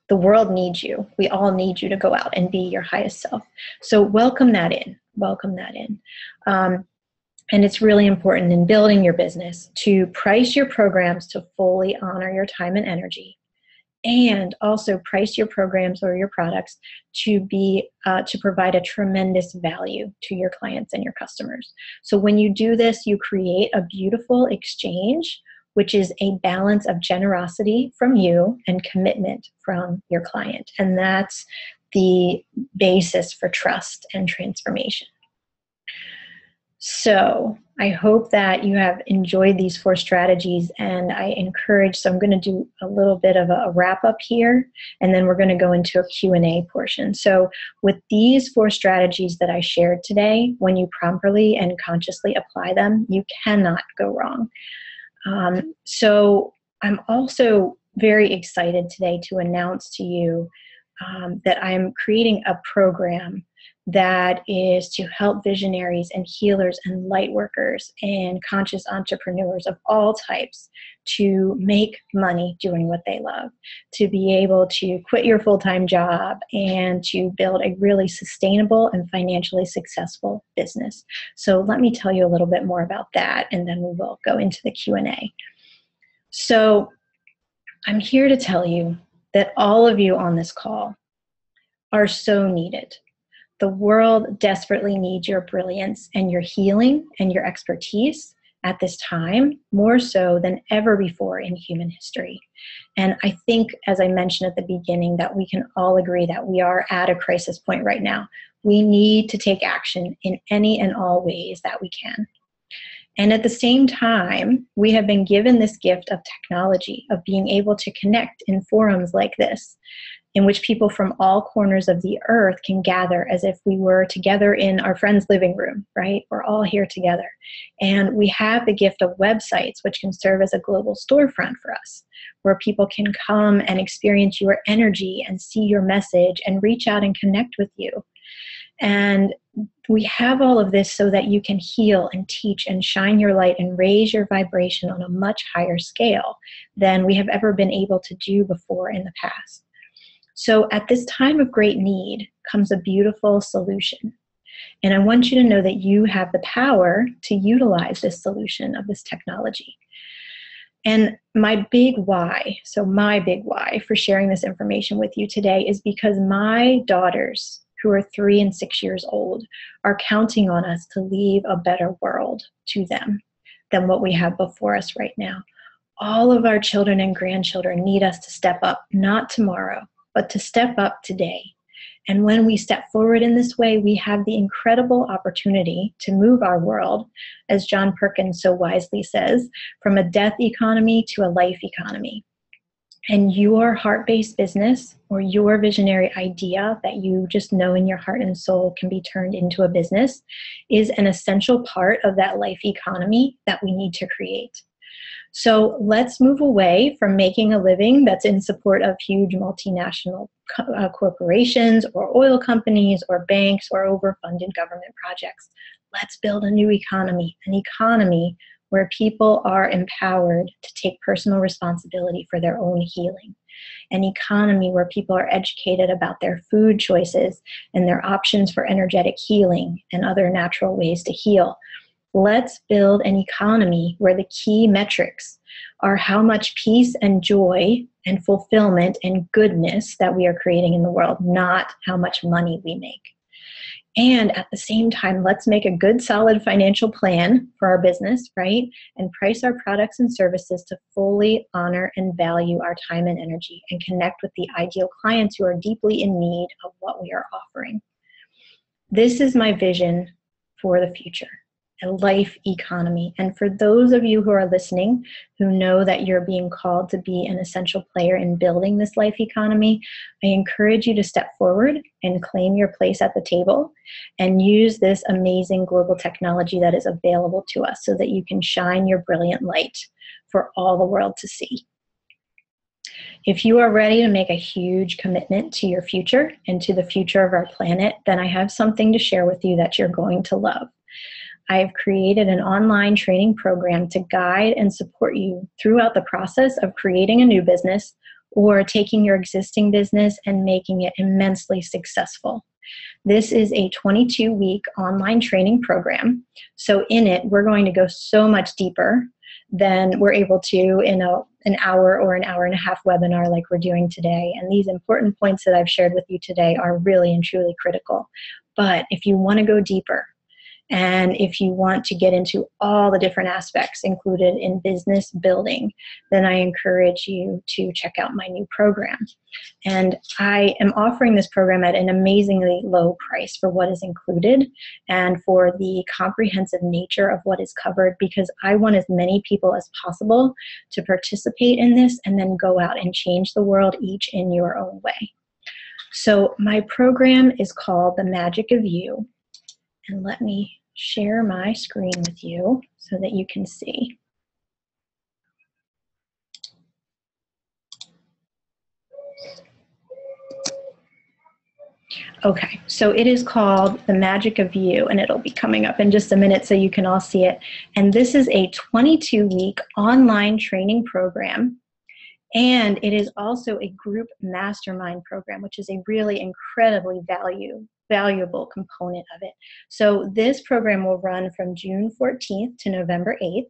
The world needs you. We all need you to go out and be your highest self. So welcome that in. Welcome that in. And it's really important in building your business to price your programs to fully honor your time and energy, and also price your programs or your products to be to provide a tremendous value to your clients and your customers. So when you do this, you create a beautiful exchange, which is a balance of generosity from you and commitment from your client. And that's the basis for trust and transformation. So I hope that you have enjoyed these 4 strategies, and I encourage, so I'm going to do a little bit of a wrap up here, and then we're going to go into a Q&A portion. So with these 4 strategies that I shared today, when you properly and consciously apply them, you cannot go wrong. So I'm also very excited today to announce to you that I'm creating a program that is to help visionaries and healers and light workers and conscious entrepreneurs of all types to make money doing what they love, to be able to quit your full-time job and to build a really sustainable and financially successful business. So let me tell you a little bit more about that, and then we will go into the Q&A. So I'm here to tell you that all of you on this call are so needed. The world desperately needs your brilliance and your healing and your expertise at this time, more so than ever before in human history. And I think, as I mentioned at the beginning, that we can all agree that we are at a crisis point right now. We need to take action in any and all ways that we can. And at the same time, we have been given this gift of technology, of being able to connect in forums like this, in which people from all corners of the earth can gather as if we were together in our friend's living room, right? We're all here together. And we have the gift of websites, which can serve as a global storefront for us, where people can come and experience your energy and see your message and reach out and connect with you. And we have all of this so that you can heal and teach and shine your light and raise your vibration on a much higher scale than we have ever been able to do before in the past. So at this time of great need comes a beautiful solution. And I want you to know that you have the power to utilize this solution of this technology. And my big why for sharing this information with you today is because my daughters, who are 3 and 6 years old, are counting on us to leave a better world to them than what we have before us right now. All of our children and grandchildren need us to step up, not tomorrow, but to step up today. And when we step forward in this way, we have the incredible opportunity to move our world, as John Perkins so wisely says, from a death economy to a life economy. And your heart-based business or your visionary idea that you just know in your heart and soul can be turned into a business is an essential part of that life economy that we need to create. So let's move away from making a living that's in support of huge multinational corporations or oil companies or banks or overfunded government projects. Let's build a new economy, an economy where people are empowered to take personal responsibility for their own healing, an economy where people are educated about their food choices and their options for energetic healing and other natural ways to heal. Let's build an economy where the key metrics are how much peace and joy and fulfillment and goodness that we are creating in the world, not how much money we make. And at the same time, let's make a good, solid financial plan for our business, right? And price our products and services to fully honor and value our time and energy and connect with the ideal clients who are deeply in need of what we are offering. This is my vision for the future, a life economy. And for those of you who are listening, who know that you're being called to be an essential player in building this life economy, I encourage you to step forward and claim your place at the table and use this amazing global technology that is available to us so that you can shine your brilliant light for all the world to see. If you are ready to make a huge commitment to your future and to the future of our planet, then I have something to share with you that you're going to love. I have created an online training program to guide and support you throughout the process of creating a new business or taking your existing business and making it immensely successful. This is a 22-week online training program. So in it, we're going to go so much deeper than we're able to in an hour or an hour and a half webinar like we're doing today. And these important points that I've shared with you today are really and truly critical. But if you want to go deeper, and if you want to get into all the different aspects included in business building, then I encourage you to check out my new program. And I am offering this program at an amazingly low price for what is included and for the comprehensive nature of what is covered, because I want as many people as possible to participate in this and then go out and change the world, each in your own way. So my program is called The Magic of You. And let me share my screen with you so that you can see. Okay, so it is called The Magic of You, and it'll be coming up in just a minute so you can all see it. And this is a 22-week online training program. And it is also a group mastermind program, which is a really incredibly valuable component of it. So this program will run from June 14th to November 8th.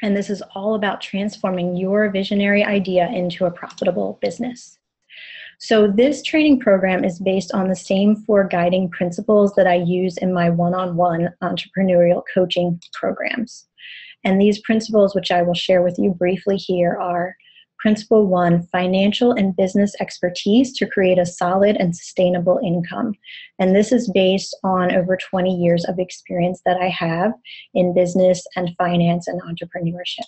And this is all about transforming your visionary idea into a profitable business. So this training program is based on the same 4 guiding principles that I use in my one-on-one entrepreneurial coaching programs. And these principles, which I will share with you briefly here, are Principle 1, financial and business expertise to create a solid and sustainable income. And this is based on over 20 years of experience that I have in business and finance and entrepreneurship.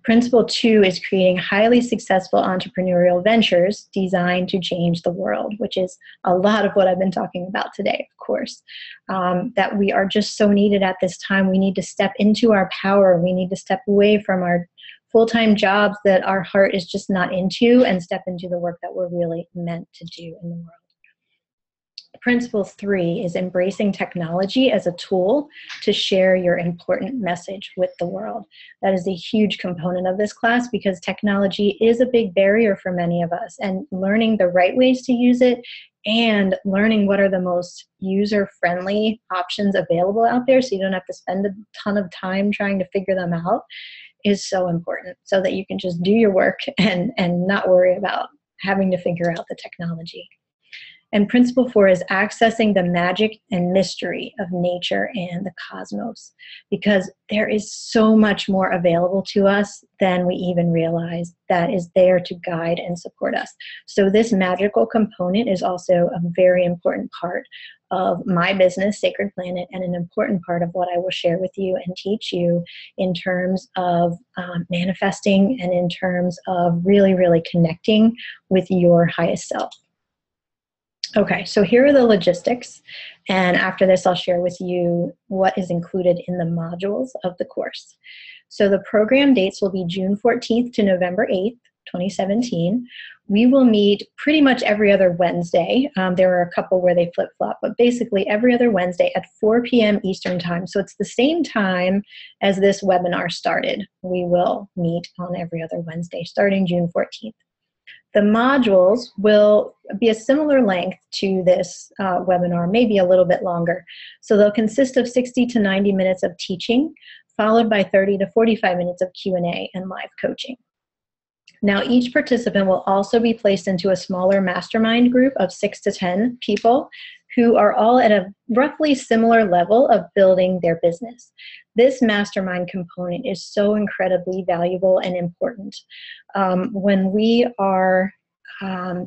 Principle 2 is creating highly successful entrepreneurial ventures designed to change the world, which is a lot of what I've been talking about today, of course, that we are just so needed at this time. We need to step into our power. We need to step away from our full-time jobs that our heart is just not into and step into the work that we're really meant to do in the world. Principle 3 is embracing technology as a tool to share your important message with the world. That is a huge component of this class because technology is a big barrier for many of us, and learning the right ways to use it and learning what are the most user-friendly options available out there so you don't have to spend a ton of time trying to figure them out is so important, so that you can just do your work and not worry about having to figure out the technology. And principle 4 is accessing the magic and mystery of nature and the cosmos, because there is so much more available to us than we even realize that is there to guide and support us. So this magical component is also a very important part of my business, Sacred Planet, and an important part of what I will share with you and teach you in terms of manifesting and in terms of really, really connecting with your highest self. Okay, so here are the logistics, and after this I'll share with you what is included in the modules of the course. So the program dates will be June 14th to November 8th, 2017. We will meet pretty much every other Wednesday. There are a couple where they flip-flop, but basically every other Wednesday at 4 p.m. Eastern Time. So it's the same time as this webinar started. We will meet on every other Wednesday starting June 14th. The modules will be a similar length to this webinar, maybe a little bit longer. So they'll consist of 60 to 90 minutes of teaching, followed by 30 to 45 minutes of Q&A and live coaching. Now, each participant will also be placed into a smaller mastermind group of 6 to 10 people who are all at a roughly similar level of building their business. This mastermind component is so incredibly valuable and important. When we are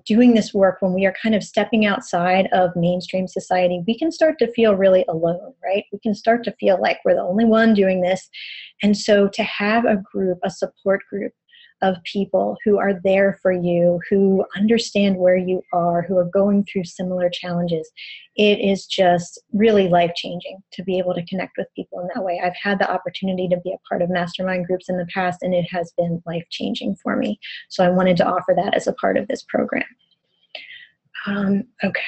doing this work, when we are kind of stepping outside of mainstream society, we can start to feel really alone, right? We can start to feel like we're the only one doing this. And so to have a group, a support group of people who are there for you, who understand where you are, who are going through similar challenges, it is just really life-changing to be able to connect with people in that way. I've had the opportunity to be a part of mastermind groups in the past, and it has been life-changing for me. So I wanted to offer that as a part of this program. Okay.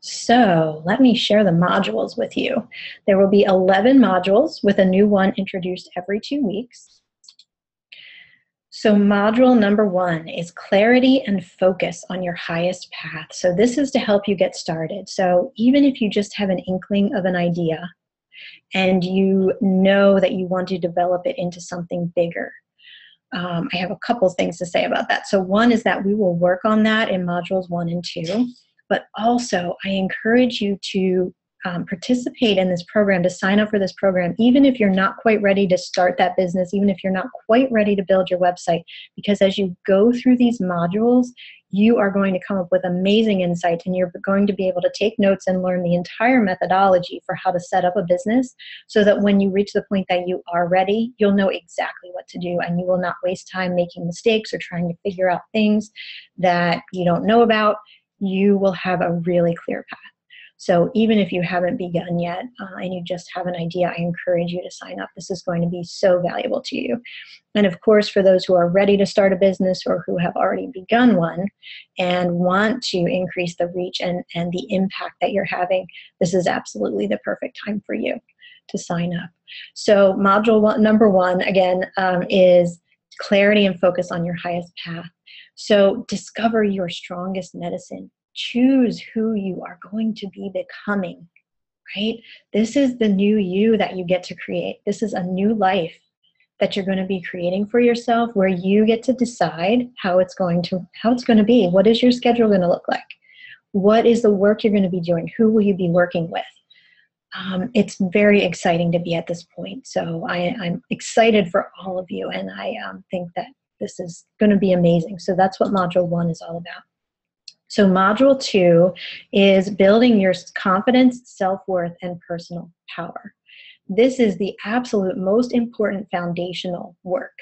So let me share the modules with you. There will be 11 modules with a new one introduced every 2 weeks. So module number 1 is clarity and focus on your highest path. So this is to help you get started. So even if you just have an inkling of an idea and you know that you want to develop it into something bigger, I have a couple things to say about that. So one is that we will work on that in modules 1 and 2, but also I encourage you to participate in this program, to sign up for this program, even if you're not quite ready to start that business, even if you're not quite ready to build your website, because as you go through these modules, you are going to come up with amazing insights, and you're going to be able to take notes and learn the entire methodology for how to set up a business, so that when you reach the point that you are ready, you'll know exactly what to do, and you will not waste time making mistakes or trying to figure out things that you don't know about. You will have a really clear path. So even if you haven't begun yet and you just have an idea, I encourage you to sign up. This is going to be so valuable to you. And of course, for those who are ready to start a business or who have already begun one and want to increase the reach and the impact that you're having, this is absolutely the perfect time for you to sign up. So module number 1, again, is clarity and focus on your highest path. So discover your strongest medicine. Choose who you are going to be becoming, right? This is the new you that you get to create. This is a new life that you're going to be creating for yourself, where you get to decide how it's going to be. What is your schedule going to look like? What is the work you're going to be doing? Who will you be working with? It's very exciting to be at this point. So I'm excited for all of you, and I think that this is going to be amazing. So that's what module 1 is all about. So module 2 is building your confidence, self-worth, and personal power. This is the absolute most important foundational work.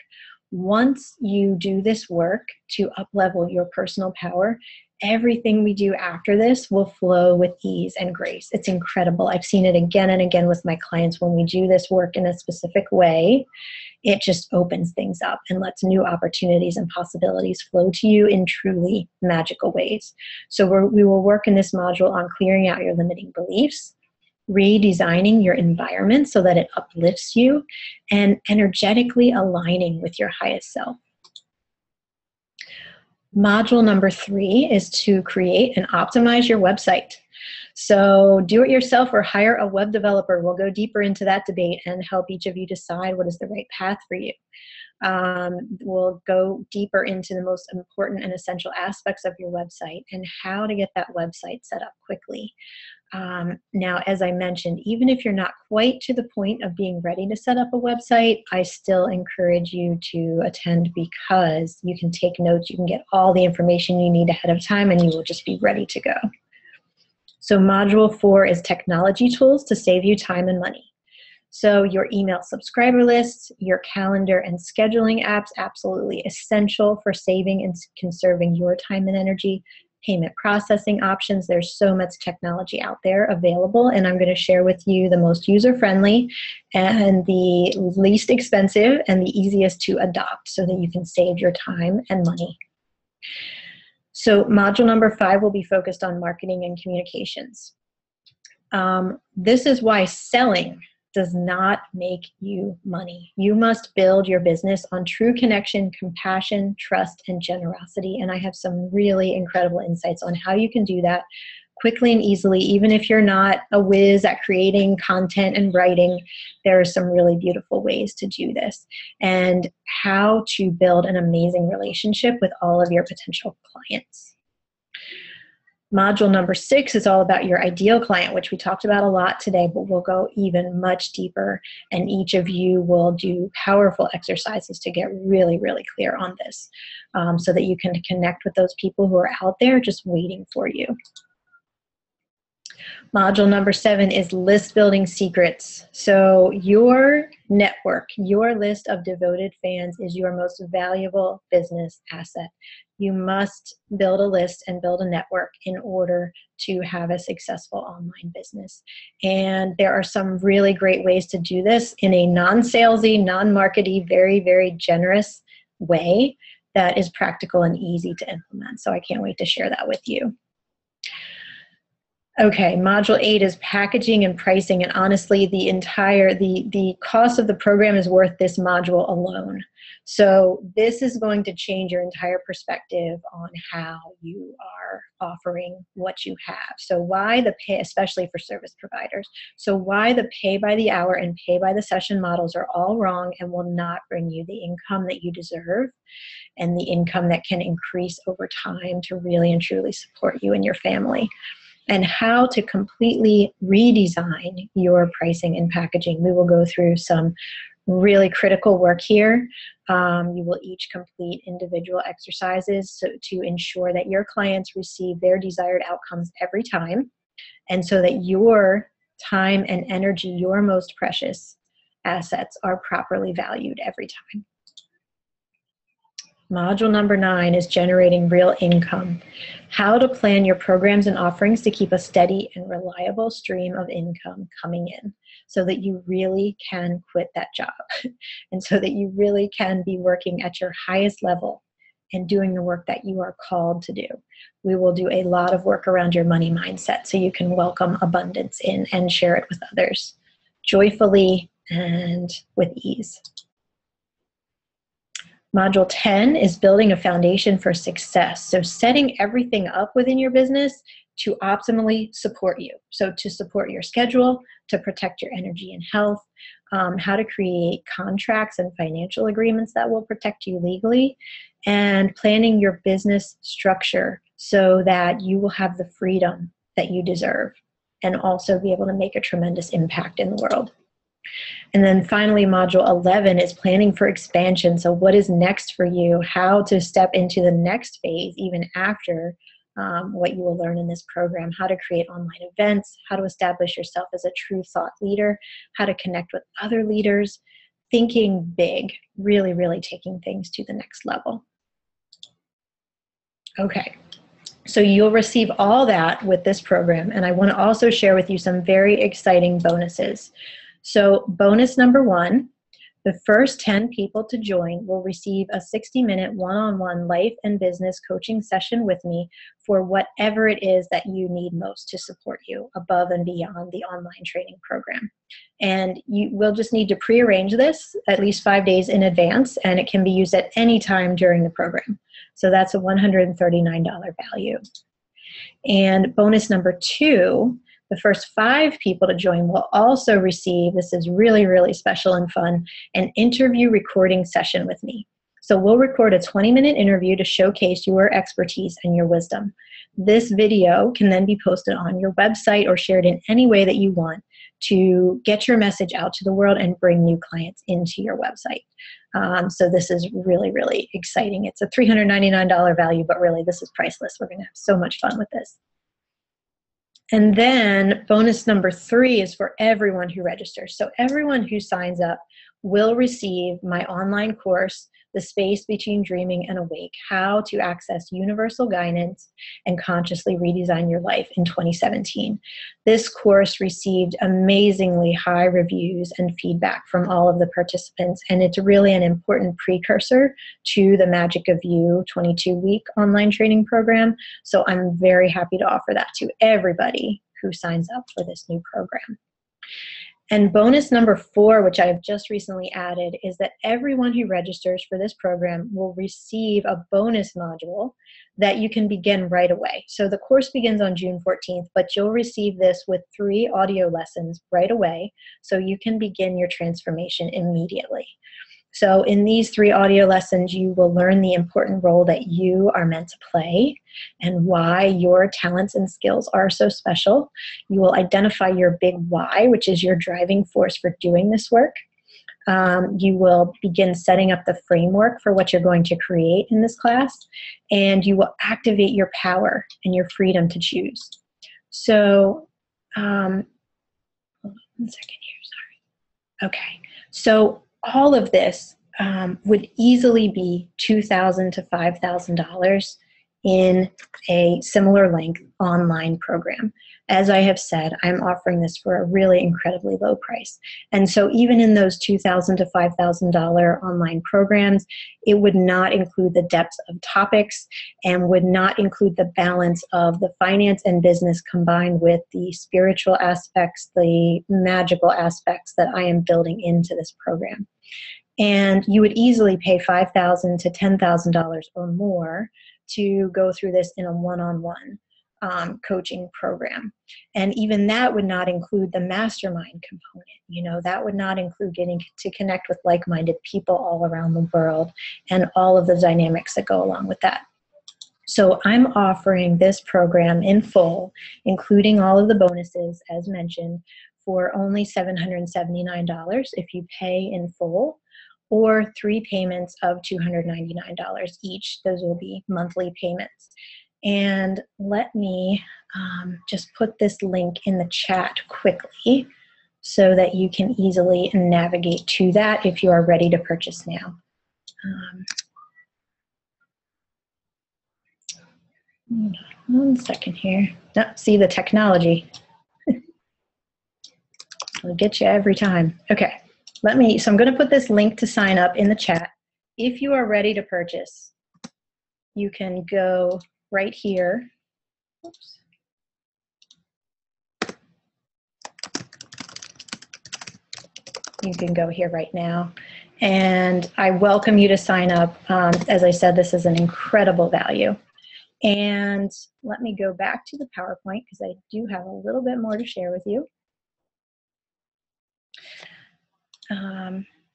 Once you do this work to up-level your personal power, everything we do after this will flow with ease and grace. It's incredible. I've seen it again and again with my clients. When we do this work in a specific way, it just opens things up and lets new opportunities and possibilities flow to you in truly magical ways. So we will work in this module on clearing out your limiting beliefs, redesigning your environment so that it uplifts you, and energetically aligning with your highest self. Module number 3 is to create and optimize your website. So do it yourself or hire a web developer. We'll go deeper into that debate and help each of you decide what is the right path for you. We'll go deeper into the most important and essential aspects of your website and how to get that website set up quickly. Now, as I mentioned, even if you're not quite to the point of being ready to set up a website, I still encourage you to attend, because you can take notes, you can get all the information you need ahead of time, and you will just be ready to go. So module 4 is technology tools to save you time and money. So your email subscriber lists, your calendar and scheduling apps, absolutely essential for saving and conserving your time and energy. Payment processing options, there's so much technology out there available, and I'm going to share with you the most user-friendly and the least expensive and the easiest to adopt so that you can save your time and money. So module number 5 will be focused on marketing and communications. This is why selling does not make you money. You must build your business on true connection, compassion, trust, and generosity. And I have some really incredible insights on how you can do that quickly and easily. Even if you're not a whiz at creating content and writing, there are some really beautiful ways to do this, and how to build an amazing relationship with all of your potential clients. Module number 6 is all about your ideal client, which we talked about a lot today, but we'll go even much deeper, and each of you will do powerful exercises to get really, really clear on this, so that you can connect with those people who are out there just waiting for you. Module number 7 is list building secrets. So your network, your list of devoted fans is your most valuable business asset. You must build a list and build a network in order to have a successful online business. And there are some really great ways to do this in a non-salesy, non-markety, very, very generous way that is practical and easy to implement. So I can't wait to share that with you. Okay, module 8 is packaging and pricing, and honestly, the cost of the program is worth this module alone. So this is going to change your entire perspective on how you are offering what you have. So why the pay, especially for service providers, so why the pay by the hour and pay by the session models are all wrong and will not bring you the income that you deserve and the income that can increase over time to really and truly support you and your family. And how to completely redesign your pricing and packaging. We will go through some really critical work here. You will each complete individual exercises to ensure that your clients receive their desired outcomes every time, and so that your time and energy, your most precious assets, are properly valued every time. Module number 9 is generating real income. How to plan your programs and offerings to keep a steady and reliable stream of income coming in so that you really can quit that job and so that you really can be working at your highest level and doing the work that you are called to do. We will do a lot of work around your money mindset so you can welcome abundance in and share it with others joyfully and with ease. Module 10 is building a foundation for success. So setting everything up within your business to optimally support you. So to support your schedule, to protect your energy and health, how to create contracts and financial agreements that will protect you legally, and planning your business structure so that you will have the freedom that you deserve and also be able to make a tremendous impact in the world. And then finally, module 11 is planning for expansion. So what is next for you? How to step into the next phase even after what you will learn in this program, how to create online events, how to establish yourself as a true thought leader, how to connect with other leaders, thinking big, really, really taking things to the next level. Okay. So you'll receive all that with this program. And I want to also share with you some very exciting bonuses. So bonus number 1, the first 10 people to join will receive a 60-minute one-on-one life and business coaching session with me for whatever it is that you need most to support you above and beyond the online training program. And you will just need to pre-arrange this at least 5 days in advance, and it can be used at any time during the program. So that's a $139 value. And bonus number 2, the first 5 people to join will also receive, this is really, really special and fun, an interview recording session with me. So we'll record a 20-minute interview to showcase your expertise and your wisdom. This video can then be posted on your website or shared in any way that you want to get your message out to the world and bring new clients into your website. So this is really, really exciting. It's a $399 value, but really this is priceless. We're going to have so much fun with this. And then bonus number 3 is for everyone who registers. So everyone who signs up will receive my online course, The Space Between Dreaming and Awake, How to Access Universal Guidance and Consciously Redesign Your Life in 2017. This course received amazingly high reviews and feedback from all of the participants, and it's really an important precursor to the Magic of You 22-week online training program. So I'm very happy to offer that to everybody who signs up for this new program. And bonus number 4, which I've just recently added, is that everyone who registers for this program will receive a bonus module that you can begin right away. So the course begins on June 14th, but you'll receive this with 3 audio lessons right away, so you can begin your transformation immediately. So in these 3 audio lessons, you will learn the important role that you are meant to play and why your talents and skills are so special. You will identify your big why, which is your driving force for doing this work. You will begin setting up the framework for what you're going to create in this class, and you will activate your power and your freedom to choose. So, hold on 1 second here, sorry. Okay, so all of this would easily be $2,000 to $5,000 in a similar length online program. As I have said, I'm offering this for a really incredibly low price. And so even in those $2,000 to $5,000 online programs, it would not include the depth of topics and would not include the balance of the finance and business combined with the spiritual aspects, the magical aspects that I am building into this program. And you would easily pay $5,000 to $10,000 or more to go through this in a one-on-one coaching program. And even that would not include the mastermind component. You know, that would not include getting to connect with like-minded people all around the world and all of the dynamics that go along with that. So I'm offering this program in full, including all of the bonuses as mentioned, for only $779 if you pay in full, or 3 payments of $299 each. Those will be monthly payments. And let me just put this link in the chat quickly so that you can easily navigate to that if you are ready to purchase now. 1 second here. Oh, see the technology. It'll get you every time. Okay. So I'm going to put this link to sign up in the chat. If you are ready to purchase, you can go right here. Oops. You can go here right now. And I welcome you to sign up. As I said, this is an incredible value. And let me go back to the PowerPoint because I do have a little bit more to share with you.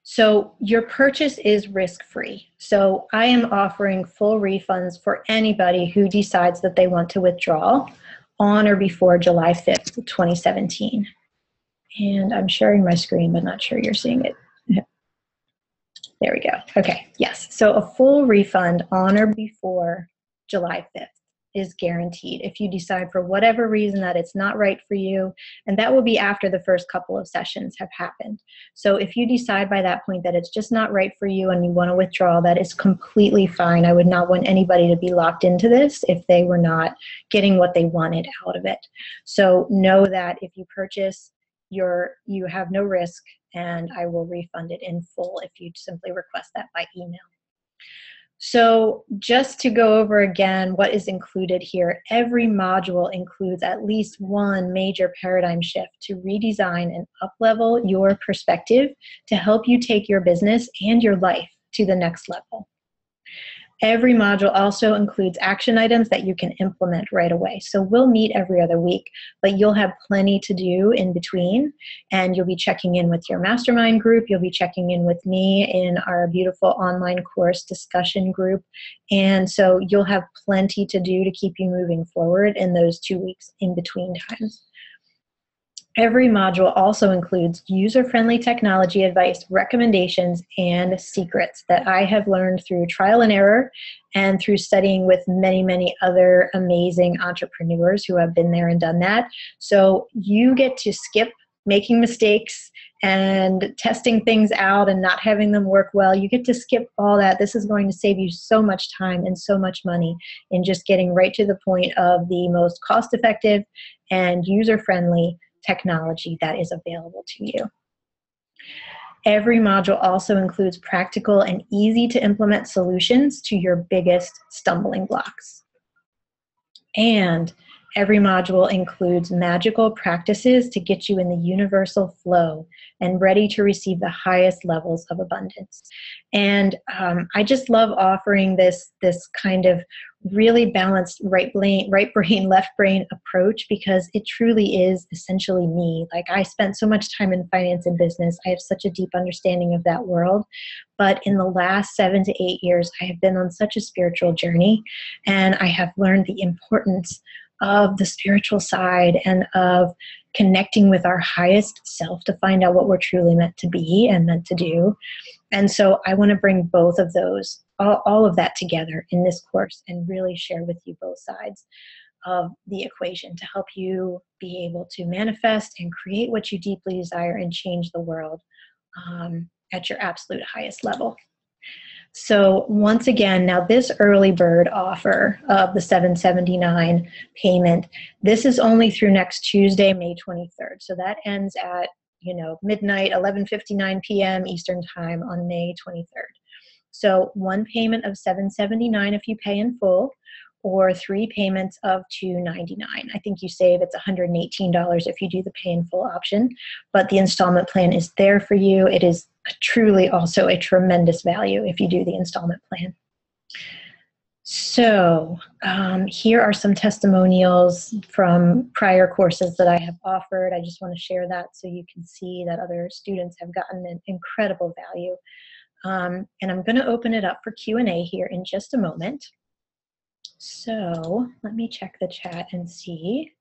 So your purchase is risk-free. So I am offering full refunds for anybody who decides that they want to withdraw on or before July 5th, 2017. And I'm sharing my screen, but not sure you're seeing it. There we go. Okay, yes. So a full refund on or before July 5th is guaranteed if you decide for whatever reason that it's not right for you, and that will be after the first couple of sessions have happened. So if you decide by that point that it's just not right for you and you want to withdraw, that is completely fine. I would not want anybody to be locked into this if they were not getting what they wanted out of it. So know that if you purchase, you have no risk, and I will refund it in full if you simply request that by email. So just to go over again what is included here, every module includes at least one major paradigm shift to redesign and up-level your perspective to help you take your business and your life to the next level. Every module also includes action items that you can implement right away. So we'll meet every other week, but you'll have plenty to do in between, and you'll be checking in with your mastermind group. You'll be checking in with me in our beautiful online course discussion group. And so you'll have plenty to do to keep you moving forward in those 2 weeks in between times. Every module also includes user-friendly technology advice, recommendations, and secrets that I have learned through trial and error and through studying with many, many other amazing entrepreneurs who have been there and done that. So you get to skip making mistakes and testing things out and not having them work well. You get to skip all that. This is going to save you so much time and so much money in just getting right to the point of the most cost-effective and user-friendly technology that is available to you. Every module also includes practical and easy to implement solutions to your biggest stumbling blocks. And Every module includes magical practices to get you in the universal flow and ready to receive the highest levels of abundance. And I just love offering this kind of really balanced right brain, left brain approach, because it truly is essentially me. Like, I spent so much time in finance and business. I have such a deep understanding of that world. But in the last 7 to 8 years, I have been on such a spiritual journey, and I have learned the importance of the spiritual side and of connecting with our highest self to find out what we're truly meant to be and meant to do. And so I want to bring both of those, all of that together in this course, and really share with you both sides of the equation to help you be able to manifest and create what you deeply desire and change the world at your absolute highest level. So once again, now this early bird offer of the $779 payment, this is only through next Tuesday, May 23rd. So that ends at midnight, 11:59 p.m. Eastern time on May 23rd. So one payment of $779 if you pay in full, or 3 payments of $299. I think you save, it's $118 if you do the pay in full option, but the installment plan is there for you. It is truly also a tremendous value if you do the installment plan. So here are some testimonials from prior courses that I have offered. I just want to share that so you can see that other students have gotten an incredible value. And I'm going to open it up for Q&A here in just a moment. So let me check the chat and see.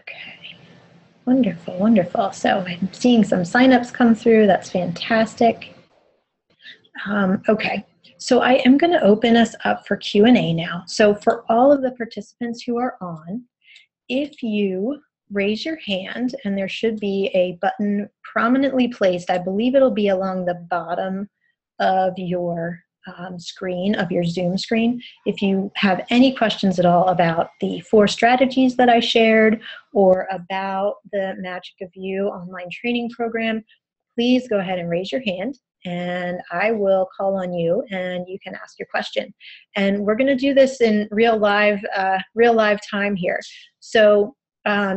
Okay, wonderful, wonderful. So I'm seeing some signups come through. That's fantastic. Okay, so I am going to open us up for Q&A now. So for all of the participants who are on, if you raise your hand, and there should be a button prominently placed, I believe it'll be along the bottom of your screen, of your Zoom screen. If you have any questions at all about the 4 strategies that I shared, or about the Magic of You online training program, please go ahead and raise your hand, and I will call on you and you can ask your question. And we're going to do this in real live time here. So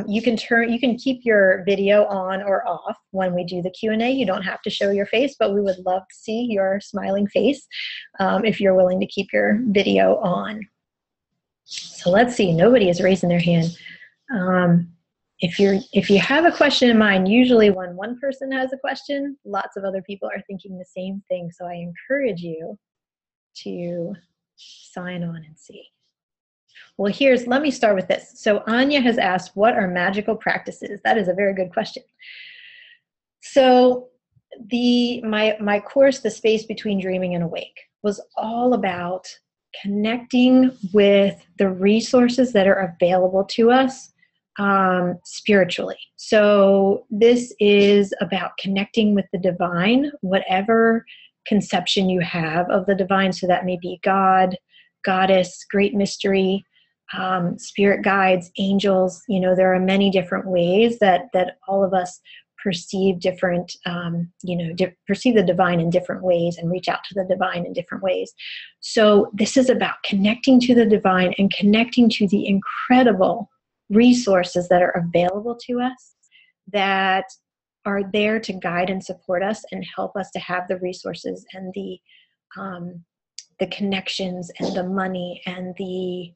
you can keep your video on or off when we do the Q&A. You don't have to show your face, but we would love to see your smiling face if you're willing to keep your video on. So let's see, nobody is raising their hand. If you have a question in mind, usually when one person has a question, lots of other people are thinking the same thing. So I encourage you to sign on and see. Well, let me start with this. So Anya has asked, what are magical practices? That is a very good question. So my course, The Space Between Dreaming and Awake, was all about connecting with the resources that are available to us spiritually. So this is about connecting with the divine, whatever conception you have of the divine. So that may be God, Goddess, Great Mystery, spirit guides, angels. There are many different ways that all of us perceive different, perceive the divine in different ways and reach out to the divine in different ways. So this is about connecting to the divine and connecting to the incredible resources that are available to us, that are there to guide and support us and help us to have the resources and the connections and the money and the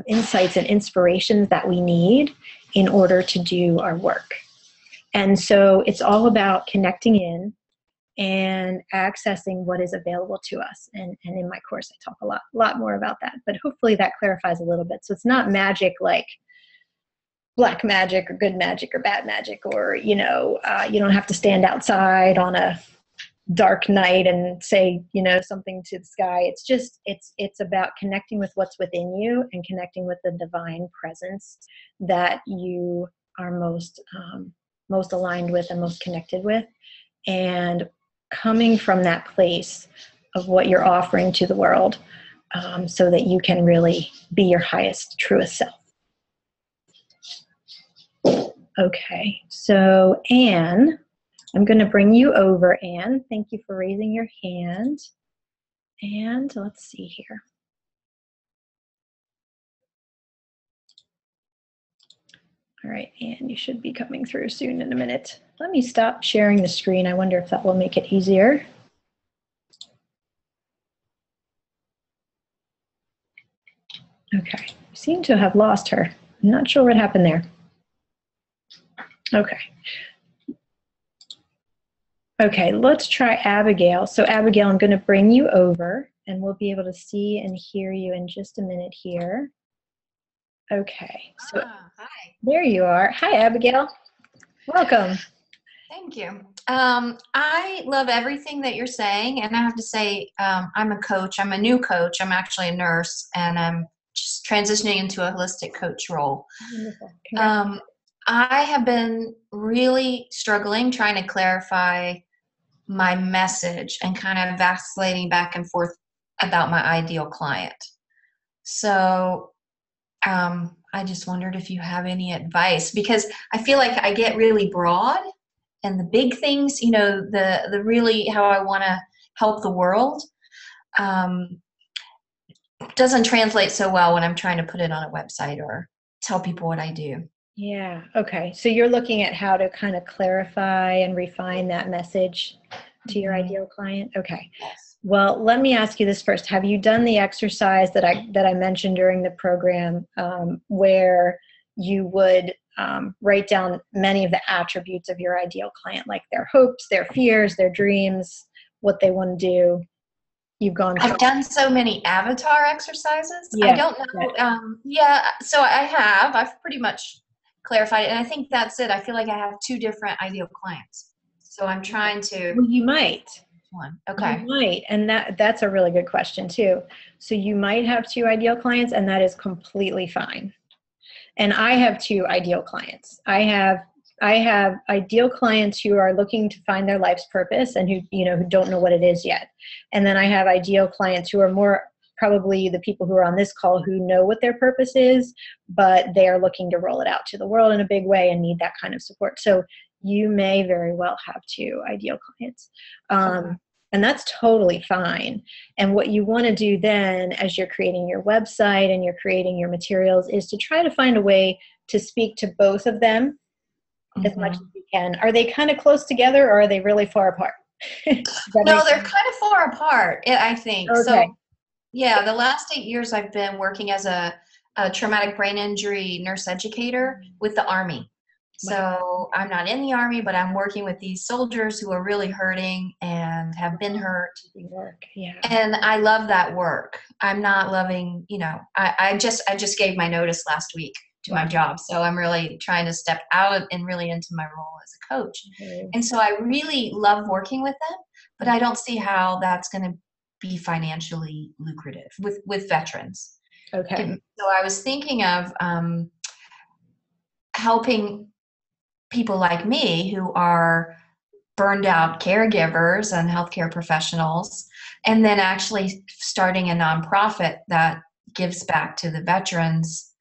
insights and inspirations that we need in order to do our work. And so it's all about connecting in and accessing what is available to us. And in my course, I talk a lot more about that, but hopefully that clarifies a little bit. So it's not magic like black magic or good magic or bad magic, or, you don't have to stand outside on a dark night and say, something to the sky. It's just, it's about connecting with what's within you and connecting with the divine presence that you are most aligned with and most connected with, and coming from that place of what you're offering to the world, so that you can really be your highest, truest self. Okay, so Anne, I'm going to bring you over, Anne. Thank you for raising your hand. And let's see here. All right, and you should be coming through soon in a minute. Let me stop sharing the screen. I wonder if that will make it easier. Okay, I seem to have lost her. I'm not sure what happened there. Okay. Okay, let's try Abigail. So Abigail, I'm going to bring you over and we'll be able to see and hear you in just a minute here. Okay, so Hi. there you are. Hi, Abigail. Welcome. Thank you. I love everything that you're saying, and I have to say, I'm a coach. I'm a new coach. I'm actually a nurse, and I'm just transitioning into a holistic coach role. Wonderful. I have been really struggling trying to clarify my message and kind of vacillating back and forth about my ideal client. So I just wondered if you have any advice, because I feel like I get really broad and the big things, you know, the really how I want to help the world doesn't translate so well when I'm trying to put it on a website or tell people what I do. Yeah, okay. So you're looking at how to kind of clarify and refine that message to your ideal client? Okay. Yes. Well, let me ask you this first. Have you done the exercise that I mentioned during the program where you would write down many of the attributes of your ideal client, like their hopes, their fears, their dreams, what they want to do? You've gone through. I've done so many avatar exercises. Yeah. I don't know. So I have. I've pretty much clarified it. And I think that's it. I feel like I have two different ideal clients. So I'm trying to. Well, you might. One. Okay. You might. And that's a really good question, too. So you might have two ideal clients, and that is completely fine. And I have two ideal clients. I have ideal clients who are looking to find their life's purpose and who don't know what it is yet. And then I have ideal clients who are more probably the people who are on this call who know what their purpose is, but they are looking to roll it out to the world in a big way and need that kind of support. So you may very well have two ideal clients. And that's totally fine. And what you want to do then, as you're creating your website and you're creating your materials, is to try to find a way to speak to both of them as much as you can. Are they kind of close together, or are they really far apart? No, they're kind of far apart, I think. Okay. So, yeah, the last 8 years I've been working as a traumatic brain injury nurse educator with the Army. So I'm not in the Army, but I'm working with these soldiers who are really hurting and have been hurt. Yeah. And I love that work. I'm not loving, I just gave my notice last week to my job. So I'm really trying to step out and really into my role as a coach. And so I really love working with them, but I don't see how that's going to be financially lucrative with veterans. Okay. And so I was thinking of helping people like me who are burned out caregivers and healthcare professionals, and then actually starting a nonprofit that gives back to the veterans,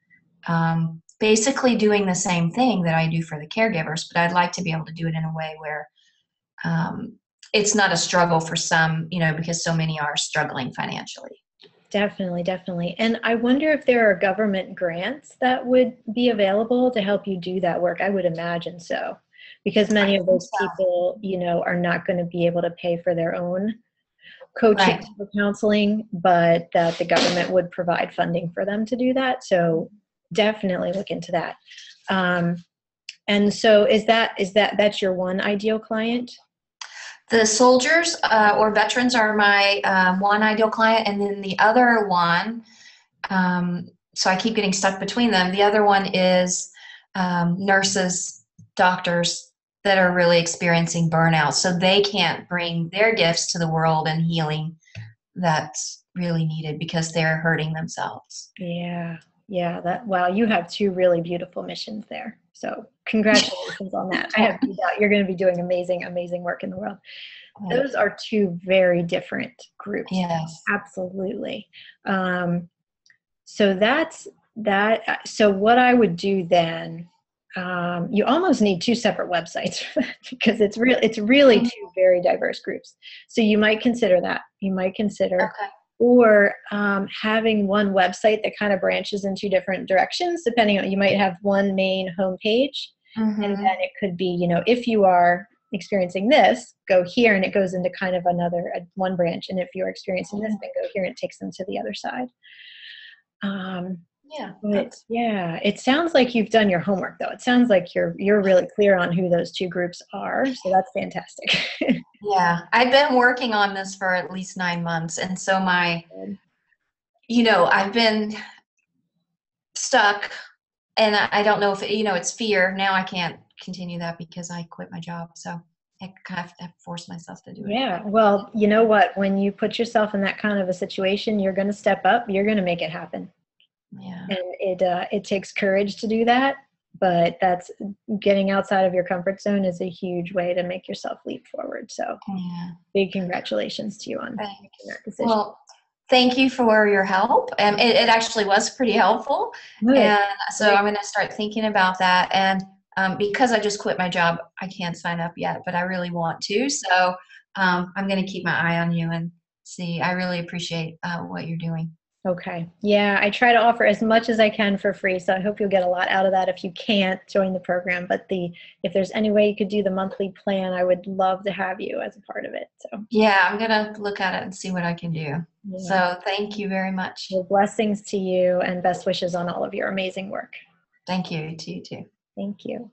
basically doing the same thing that I do for the caregivers, but I'd like to be able to do it in a way where it's not a struggle for some, because so many are struggling financially. Definitely, definitely. And I wonder if there are government grants that would be available to help you do that work. I would imagine so, because many of those people, are not going to be able to pay for their own coaching or counseling, but that the government would provide funding for them to do that. So definitely look into that. And so that's your one ideal client? The soldiers or veterans are my one ideal client, and then the other one, so I keep getting stuck between them. The other one is nurses, doctors that are really experiencing burnout, so they can't bring their gifts to the world and healing that's really needed because they're hurting themselves. Yeah. Wow, you have two really beautiful missions there. So congratulations on that. I have no doubt you're going to be doing amazing, amazing work in the world. Those are two very different groups. Yes. Absolutely. So that's that. So what I would do then, you almost need two separate websites because it's really two very diverse groups. So you might consider that. You might consider or having one website that kind of branches in two different directions, depending on, you might have one main homepage, and then it could be, if you are experiencing this, go here, and it goes into kind of one branch. And if you're experiencing this, then go here, and it takes them to the other side. It sounds like you've done your homework, though. It sounds like you're really clear on who those two groups are. So that's fantastic. Yeah, I've been working on this for at least 9 months. And so I've been stuck, and I don't know if, it's fear. Now I can't continue that because I quit my job. So I kind of have to force myself to do it. Yeah. Well, you know what? When you put yourself in that kind of a situation, you're going to step up. You're going to make it happen. Yeah. And it takes courage to do that. But that's getting outside of your comfort zone is a huge way to make yourself leap forward. So big congratulations to you on making that decision. Well, thank you for your help. It actually was pretty helpful. Good. And so I'm going to start thinking about that. And because I just quit my job, I can't sign up yet, but I really want to. So I'm going to keep my eye on you and see. I really appreciate what you're doing. Okay. Yeah, I try to offer as much as I can for free, so I hope you'll get a lot out of that if you can't join the program. But if there's any way you could do the monthly plan, I would love to have you as a part of it. So yeah, I'm going to look at it and see what I can do. Yeah. So thank you very much. Well, blessings to you and best wishes on all of your amazing work. Thank you. To you too. Thank you.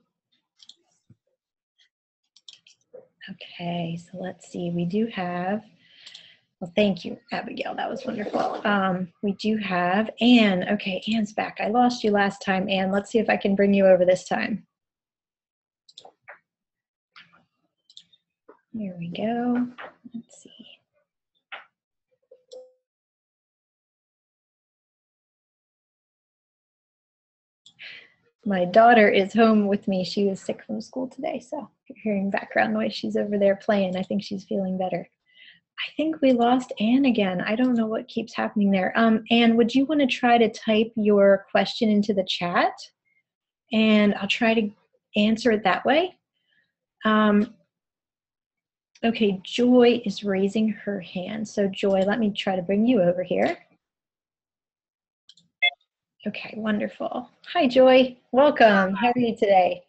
Okay, so let's see. We do have... Well, thank you, Abigail. That was wonderful. We do have Anne. Okay, Anne's back. I lost you last time, Anne. Let's see if I can bring you over this time. Here we go. Let's see. My daughter is home with me. She was sick from school today, so if you're hearing background noise, she's over there playing. I think she's feeling better. I think we lost Anne again. I don't know what keeps happening there. Anne, would you want to try to type your question into the chat? And I'll try to answer it that way. Okay, Joy is raising her hand. So Joy, let me try to bring you over here. Okay, wonderful. Hi, Joy. Welcome. How are you today?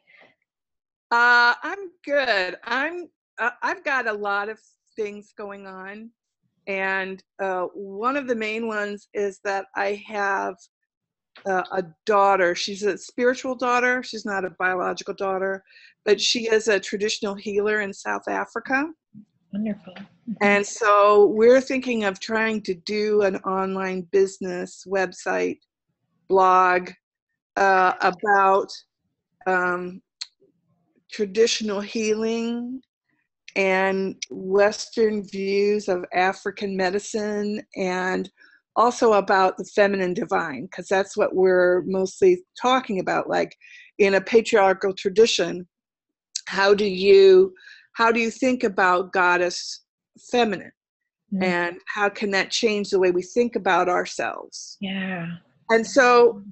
I'm good. I've got a lot of things going on, and one of the main ones is that I have a daughter. She's a spiritual daughter. She's not a biological daughter, but she is a traditional healer in South Africa. Wonderful. And so we're thinking of trying to do an online business website blog about traditional healing and Western views of African medicine, and also about the feminine divine, because that's what we're mostly talking about. Like in a patriarchal tradition, how do you think about goddess feminine? Mm-hmm. And how can that change the way we think about ourselves? Yeah. And so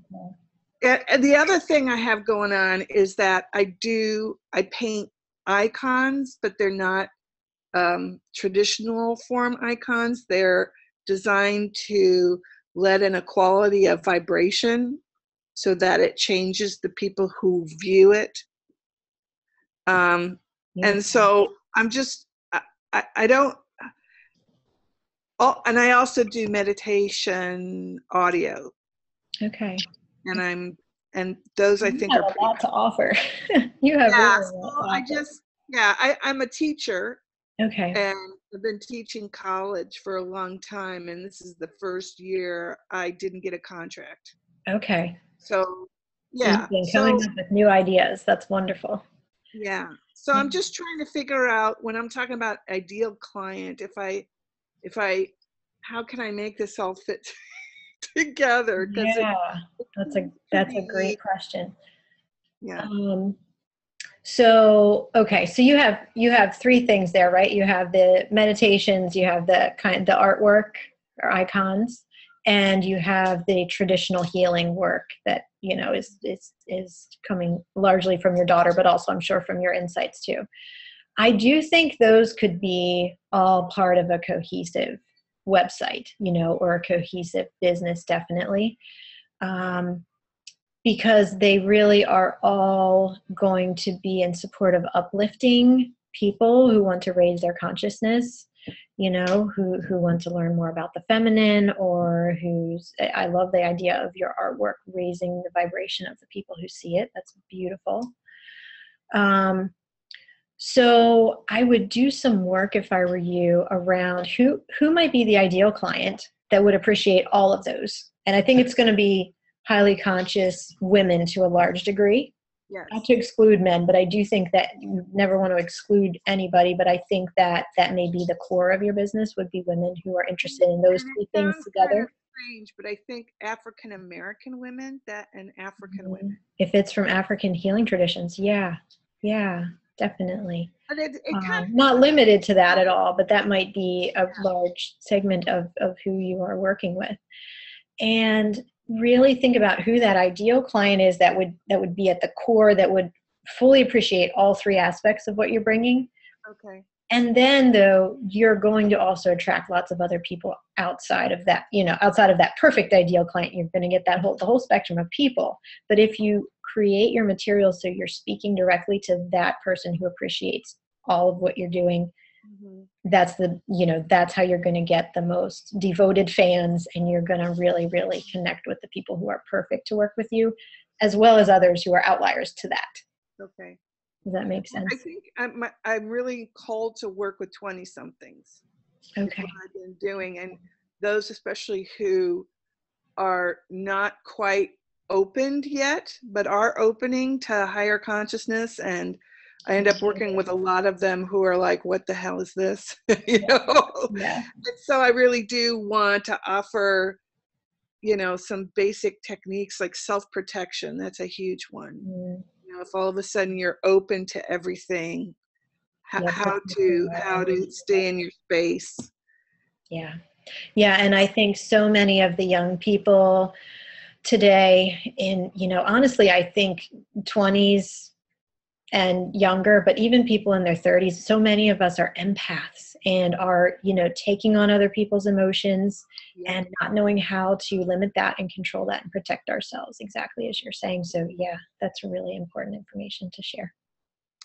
and the other thing I have going on is that I paint icons, but they're not traditional form icons. They're designed to let in a quality of vibration so that it changes the people who view it. And so I'm just, I don't, and I also do meditation audio. Okay. And those I think have are a lot to offer. You have really a lot to offer. I'm a teacher. Okay. And I've been teaching college for a long time, and this is the first year I didn't get a contract. Okay. So yeah. You've been coming up with new ideas. That's wonderful. Yeah. So I'm just trying to figure out, when I'm talking about ideal client, how can I make this all fit together? Yeah, that's a great question. Yeah. So you have three things there, right? You have the meditations, you have the artwork or icons, and you have the traditional healing work that is coming largely from your daughter, but also I'm sure from your insights too. I do think those could be all part of a cohesive website, or a cohesive business, definitely. Because they really are all going to be in support of uplifting people who want to raise their consciousness, who want to learn more about the feminine, or I love the idea of your artwork raising the vibration of the people who see it. That's beautiful. So I would do some work, if I were you, around who might be the ideal client that would appreciate all of those. And I think it's going to be highly conscious women to a large degree. Yes. Not to exclude men, but I do think that you never want to exclude anybody, but I think that may be the core of your business, would be women who are interested in those two things together. Kind of strange, but I think African American women, and African women. If it's from African healing traditions, yeah, definitely. But it kind of, not limited to that at all, but that might be a large segment of who you are working with. And really think about who that ideal client is that would be at the core, that would fully appreciate all three aspects of what you're bringing. Okay. And then, though, you're going to also attract lots of other people outside of that, outside of that perfect ideal client. You're going to get the whole spectrum of people. But if you create your material so you're speaking directly to that person who appreciates all of what you're doing, that's how you're going to get the most devoted fans, and you're going to really, really connect with the people who are perfect to work with you, as well as others who are outliers to that. Okay. Does that make sense? I think I'm really called to work with 20-somethings. Okay. What I've been doing, and those especially who are not quite opened yet, but are opening to higher consciousness. And I end up working with a lot of them who are like, what the hell is this? Yeah. And so I really do want to offer, some basic techniques like self-protection. That's a huge one. If all of a sudden you're open to everything, how to stay in your space. Yeah. And I think so many of the young people today honestly, I think 20s and younger, but even people in their 30s, so many of us are empaths and are, taking on other people's emotions and not knowing how to limit that and control that and protect ourselves, exactly as you're saying. So yeah, that's really important information to share.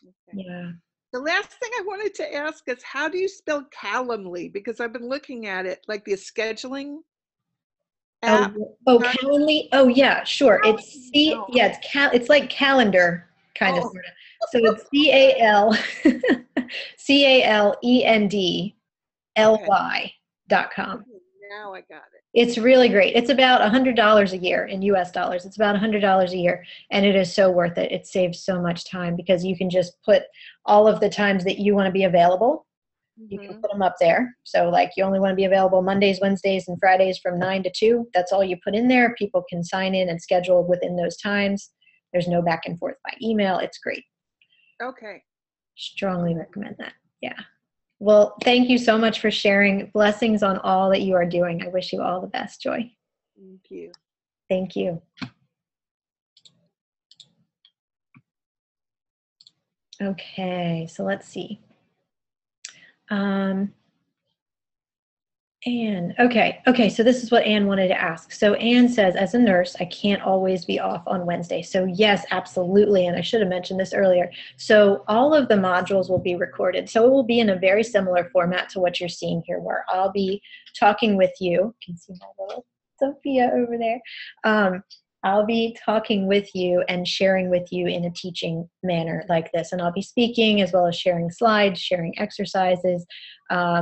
Okay. Yeah. The last thing I wanted to ask is, how do you spell Calendly? Because I've been looking at it, like the scheduling app. Calendly. Oh yeah, sure. It's like calendar kind of. So it's CALENDLY.com. Now I got it. It's really great. It's about $100 a year in US dollars. It's about $100 a year, and it is so worth it. It saves so much time because you can just put all of the times that you want to be available. You can put them up there. So like you only want to be available Mondays, Wednesdays, and Fridays from 9 to 2. That's all you put in there. People can sign in and schedule within those times. There's no back and forth by email. It's great. Okay. Strongly recommend that. Yeah. Well, thank you so much for sharing. Blessings on all that you are doing. I wish you all the best, Joy. Thank you. Thank you. Okay, so let's see. Anne. Okay, so this is what Anne wanted to ask. So Anne says, as a nurse, I can't always be off on Wednesday. So yes, absolutely, and I should have mentioned this earlier. So all of the modules will be recorded. So it will be in a very similar format to what you're seeing here, where I'll be talking with you. You can see my little Sophia over there. I'll be talking with you and sharing with you in a teaching manner like this. And I'll be speaking as well as sharing slides, sharing exercises,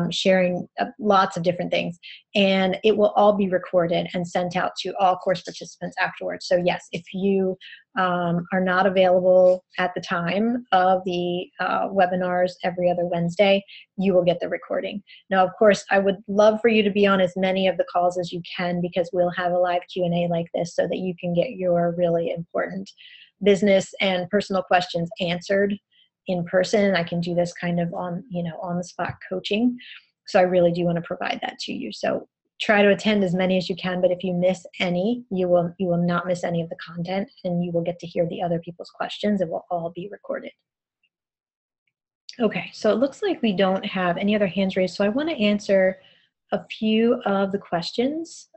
sharing lots of different things. And it will all be recorded and sent out to all course participants afterwards. So yes, if you are not available at the time of the webinars every other Wednesday, you will get the recording. Now, of course, I would love for you to be on as many of the calls as you can, because we'll have a live Q&A like this so that you can get your really important business and personal questions answered in person. I can do this kind of on the spot coaching. So I really do want to provide that to you. So try to attend as many as you can, but if you miss any, you will not miss any of the content, and you will get to hear the other people's questions. It will all be recorded. Okay, so it looks like we don't have any other hands raised, so I want to answer a few of the questions.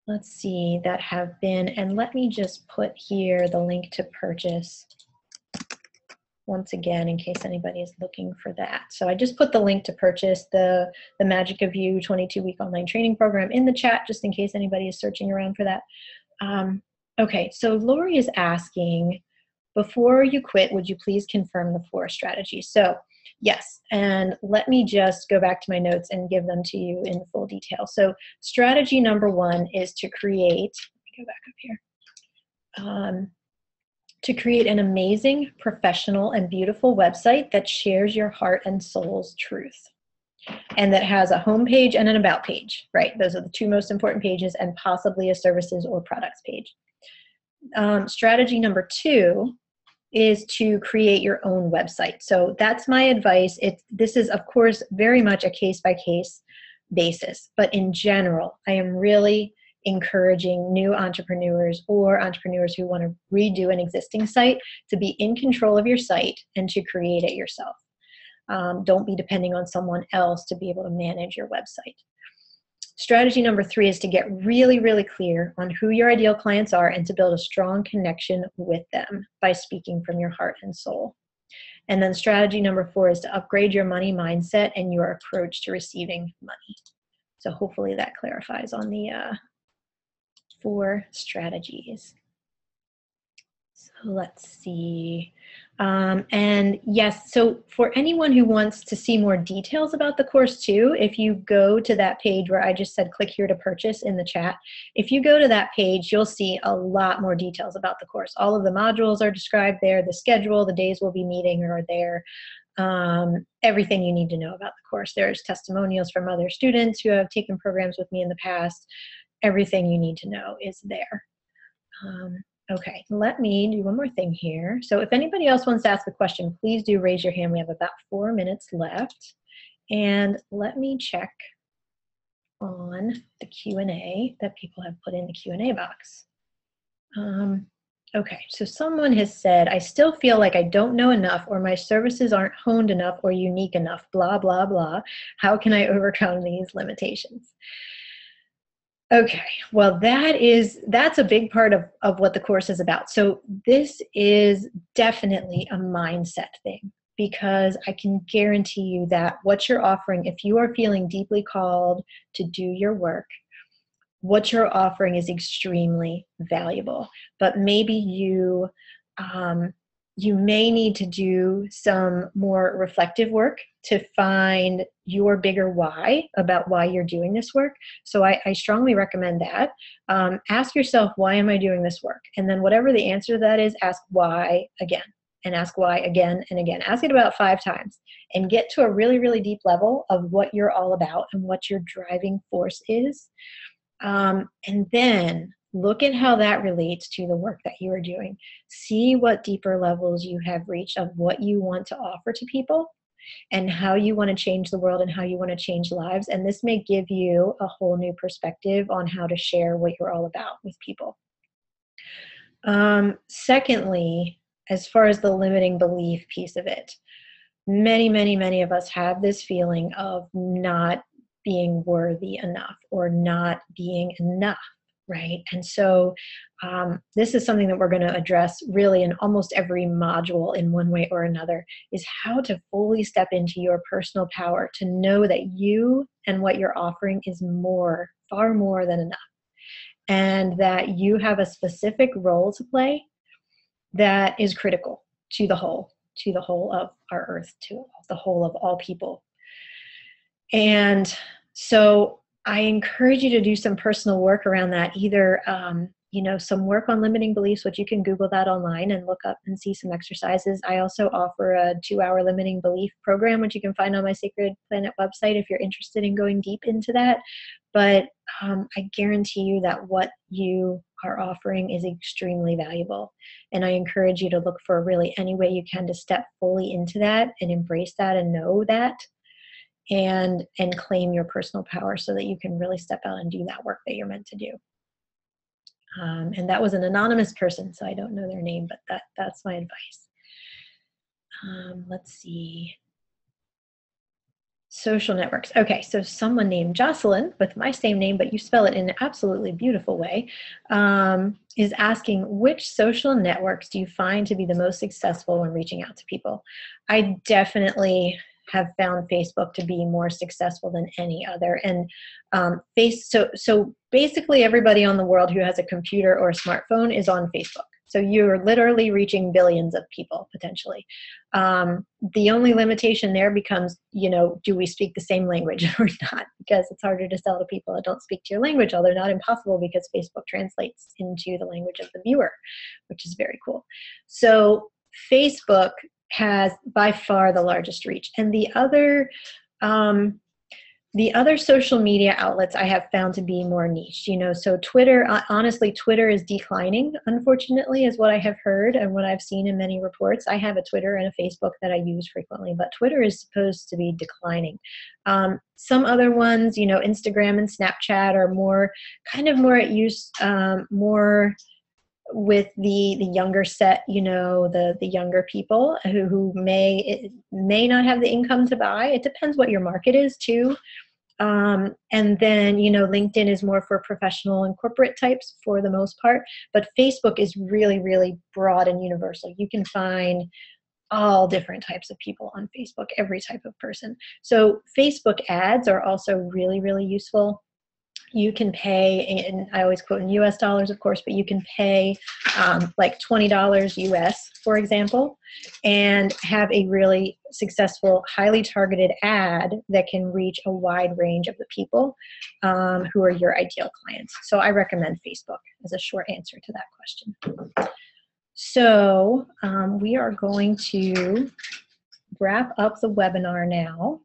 Let's see, that have been, and let me just put here the link to purchase once again in case anybody is looking for that. So I just put the link to purchase the Magic of You 22-week online training program in the chat, just in case anybody is searching around for that. Okay, so Lori is asking, before you quit, would you please confirm the 4 strategies? So yes, and let me just go back to my notes and give them to you in full detail. So strategy number 1 is to create, let me go back up here, to create an amazing, professional, and beautiful website that shares your heart and soul's truth, and that has a home page and an about page, right? Those are the 2 most important pages, and possibly a services or products page. Strategy number 2 is to create your own website. So that's my advice. This is, of course, very much a case-by-case basis, but in general, I am really encouraging new entrepreneurs or entrepreneurs who want to redo an existing site to be in control of your site and to create it yourself. Don't be depending on someone else to be able to manage your website. Strategy number 3 is to get really, really clear on who your ideal clients are and to build a strong connection with them by speaking from your heart and soul. And then strategy number 4 is to upgrade your money mindset and your approach to receiving money. So hopefully that clarifies on the 4 strategies. So let's see. And yes, so for anyone who wants to see more details about the course too, if you go to that page where I just said click here to purchase in the chat, if you go to that page, you'll see a lot more details about the course. All of the modules are described there, the schedule, the days we'll be meeting are there, everything you need to know about the course. There's testimonials from other students who have taken programs with me in the past. Everything you need to know is there. Okay, let me do one more thing here. So if anybody else wants to ask a question, please do raise your hand. We have about 4 minutes left. And let me check on the Q&A that people have put in the Q&A box. Okay, so someone has said, I still feel like I don't know enough, or my services aren't honed enough or unique enough, blah, blah, blah. How can I overcome these limitations? Okay, well, that's a big part of what the course is about. So this is definitely a mindset thing, because I can guarantee you that what you're offering, if you are feeling deeply called to do your work, what you're offering is extremely valuable. But maybe you may need to do some more reflective work to find your bigger why about why you're doing this work. So I strongly recommend that. Ask yourself, why am I doing this work? And then whatever the answer to that is, ask why again, and ask why again and again. Ask it about 5 times and get to a really, really deep level of what you're all about and what your driving force is. And then look at how that relates to the work that you are doing. See what deeper levels you have reached of what you want to offer to people and how you want to change the world and how you want to change lives. And this may give you a whole new perspective on how to share what you're all about with people. Secondly, as far as the limiting belief piece of it, many, many, many of us have this feeling of not being worthy enough or not being enough, right? And so this is something that we're going to address really in almost every module in one way or another, is how to fully step into your personal power to know that you and what you're offering is more, far more than enough, and that you have a specific role to play that is critical to the whole of our earth, to the whole of all people. And so I encourage you to do some personal work around that, either, some work on limiting beliefs, which you can Google that online and look up and see some exercises. I also offer a 2-hour limiting belief program, which you can find on my Sacred Planet website if you're interested in going deep into that. But I guarantee you that what you are offering is extremely valuable. And I encourage you to look for really any way you can to step fully into that and embrace that and know that, and claim your personal power so that you can really step out and do that work that you're meant to do. And that was an anonymous person, so I don't know their name, but that's my advice. Let's see. Social networks. Okay, so someone named Jocelyn with my same name, but you spell it in an absolutely beautiful way, is asking, which social networks do you find to be the most successful when reaching out to people? I definitely have found Facebook to be more successful than any other. And so basically everybody on the world who has a computer or a smartphone is on Facebook. So you're literally reaching billions of people potentially. The only limitation there becomes, do we speak the same language or not? Because it's harder to sell to people that don't speak to your language, although not impossible because Facebook translates into the language of the viewer, which is very cool. So Facebook has by far the largest reach. And the other social media outlets I have found to be more niche, so Twitter, honestly, Twitter is declining, unfortunately, is what I have heard and what I've seen in many reports. I have a Twitter and a Facebook that I use frequently, but Twitter is supposed to be declining. Some other ones, Instagram and Snapchat are more at use, more with the younger set, the younger people who may not have the income to buy. It depends what your market is too. And then, LinkedIn is more for professional and corporate types for the most part, but Facebook is really, really broad and universal. You can find all different types of people on Facebook, every type of person. So Facebook ads are also really, really useful. You can pay, and I always quote in US dollars, of course, but you can pay like $20 US, for example, and have a really successful, highly targeted ad that can reach a wide range of the people who are your ideal clients. So I recommend Facebook as a short answer to that question. So we are going to wrap up the webinar now.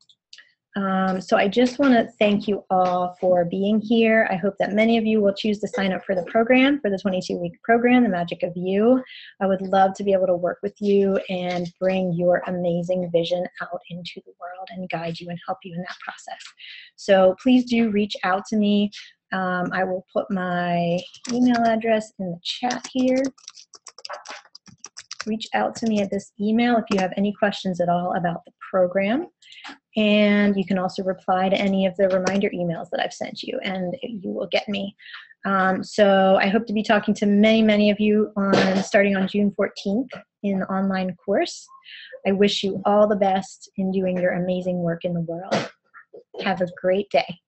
So I just want to thank you all for being here. I hope that many of you will choose to sign up for the program, for the 22-week program, The Magic of You. I would love to be able to work with you and bring your amazing vision out into the world and guide you and help you in that process. So please do reach out to me. I will put my email address in the chat here. Reach out to me at this email if you have any questions at all about the program. And you can also reply to any of the reminder emails that I've sent you, and you will get me. So I hope to be talking to many, many of you starting on June 14th in the online course. I wish you all the best in doing your amazing work in the world. Have a great day.